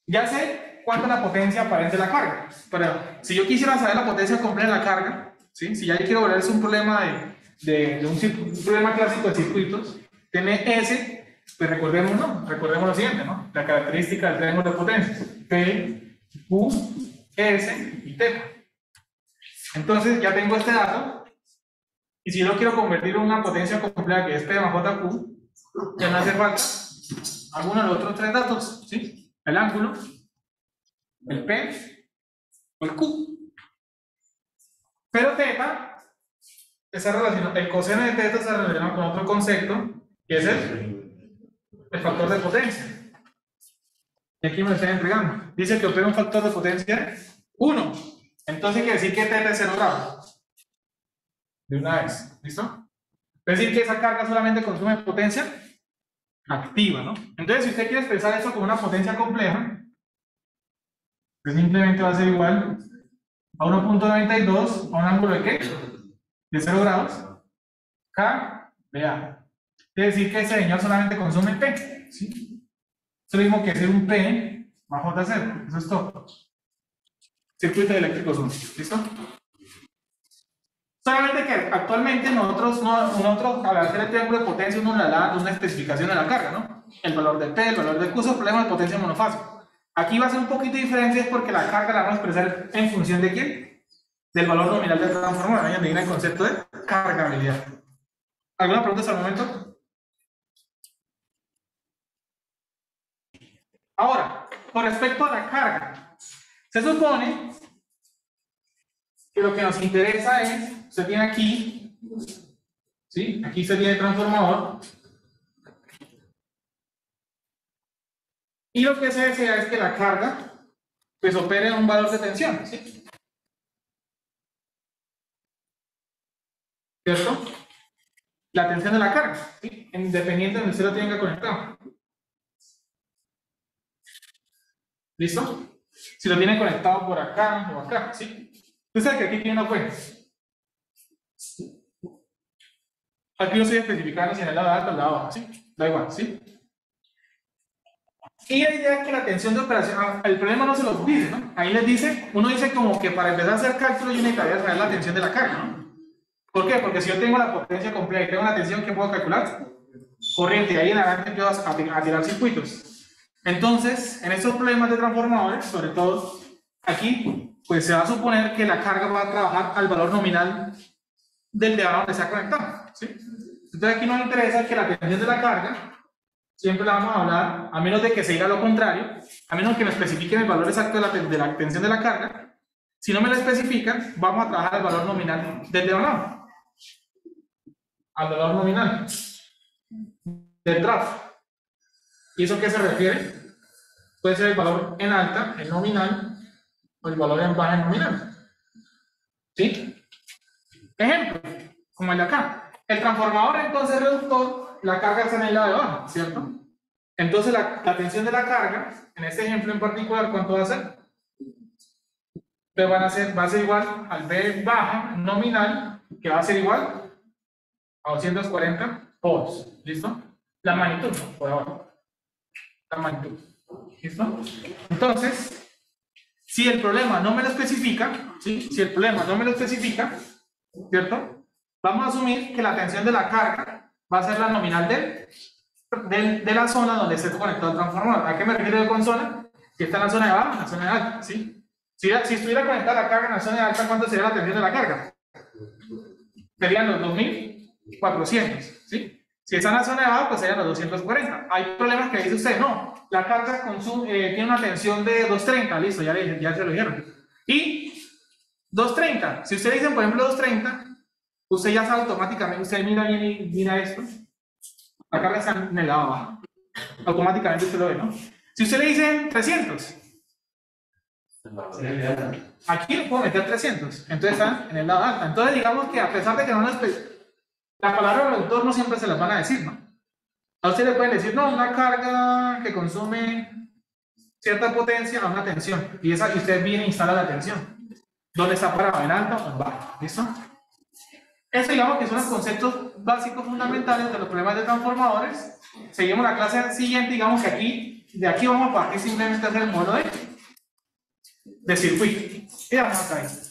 Ya sé cuánto es la potencia aparente de la carga. Pero si yo quisiera saber la potencia completa de la carga, ¿sí? Si ya quiero volverse un problema un problema clásico de circuitos, tiene S, pues recordemos lo siguiente, ¿no? La característica del triángulo de potencia. P, Q, S y θ. Entonces ya tengo este dato. Y si yo lo quiero convertir en una potencia completa que es P más JQ, ya no hace falta alguno de los otros tres datos, ¿sí? El ángulo, el P o el Q. Pero θ está relacionado, el coseno de θ está relacionado con otro concepto, que es el factor de potencia. Y aquí me lo están entregando. Dice que opera un factor de potencia 1. Entonces quiere decir que θ es 0 grados. De una vez, ¿listo? Es decir que esa carga solamente consume potencia activa, ¿no? Entonces, si usted quiere expresar eso como una potencia compleja, pues simplemente va a ser igual a 1,92 a un ángulo de ¿qué? De 0 grados. K de A. Quiere decir que ese señor solamente consume P, ¿sí? Es lo mismo que hacer un P más J0. Eso es todo. Circuito eléctrico 1. ¿Listo? Solamente que actualmente nosotros al hacer el triángulo de potencia uno le da una especificación de la carga, ¿no? El valor de P, el valor de Q, es el problema de potencia monofásica. Aquí va a ser un poquito diferente porque la carga la vamos a expresar en función de ¿quién? Del valor nominal del transformador. Ahí donde viene el concepto de cargabilidad. ¿Alguna pregunta hasta el momento? Ahora, con respecto a la carga, se supone que lo que nos interesa es, usted tiene aquí, ¿sí? Aquí se tiene el transformador. Y lo que se desea es que la carga, pues opere en un valor de tensión, ¿sí? ¿Cierto? La tensión de la carga, ¿sí? Independiente de donde usted lo tenga conectado. ¿Listo? Si lo tiene conectado por acá o acá, ¿sí? Usted sabe que aquí tiene una fuente. Aquí lo estoy especificando si en el lado alto o el lado abajo, ¿sí? Da igual, ¿sí? Y la idea es que la tensión de operación, el problema no se los dice, ¿no? Ahí les dice, uno dice como que para empezar a hacer cálculo yo necesitaría saber la tensión de la carga, ¿no? ¿Por qué? Porque si yo tengo la potencia completa y tengo una tensión, ¿qué puedo calcular? Corriente, y ahí en adelante empiezo a tirar circuitos. Entonces, en estos problemas de transformadores, sobre todo aquí, pues se va a suponer que la carga va a trabajar al valor nominal del de donde se ha conectado, ¿sí? Entonces aquí nos interesa que la tensión de la carga siempre la vamos a hablar, a menos de que se diga lo contrario, a menos que me especifiquen el valor exacto de la tensión de la carga. Si no me lo especifican, vamos a trabajar el valor nominal del diagonal. Al valor nominal del tráfico. ¿Y eso a qué se refiere? Puede ser el valor en alta, el nominal, o el valor en baja, el nominal. ¿Sí? Ejemplo, como el de acá. El transformador, entonces, reductor, la carga está en el lado de abajo, ¿cierto? Entonces, la tensión de la carga, en este ejemplo en particular, ¿cuánto va a ser? Pues va a ser igual al B baja nominal, que va a ser igual a 240 volts. ¿Listo? La magnitud, ¿no? Por abajo. La magnitud. ¿Listo? Entonces, si el problema no me lo especifica, ¿sí? Si el problema no me lo especifica, ¿cierto? Vamos a asumir que la tensión de la carga va a ser la nominal de la zona donde esté conectado el transformador. ¿A qué me refiero con zona? Si está en la zona de abajo, en la zona de alta, ¿sí? Si estuviera conectada la carga en la zona de alta, ¿cuánto sería la tensión de la carga? Serían los 2400, ¿sí? Si está en la zona de abajo, pues serían los 240. Hay problemas que dice usted, no, la carga tiene una tensión de 230, listo, ya se lo dijeron. Y 230, si usted dice, por ejemplo, 230, usted ya sabe automáticamente, usted mira bien y mira esto, la carga está en el lado abajo. automáticamente usted lo ve, ¿no? Si usted le dice 300, aquí le puedo meter 300, entonces están en el lado alta. Entonces digamos que a pesar de que no nos... La palabra reductor no siempre se las van a decir, ¿no? A usted le pueden decir, no, una carga que consume cierta potencia a una tensión. Y usted viene e instala la tensión. ¿Dónde está parado? ¿En alta o en baja? ¿Listo? Eso digamos que son los conceptos básicos fundamentales de los problemas de transformadores. Seguimos la clase siguiente, digamos que aquí, de aquí vamos a partir simplemente a hacer el modelo de circuito. Y vamos acá.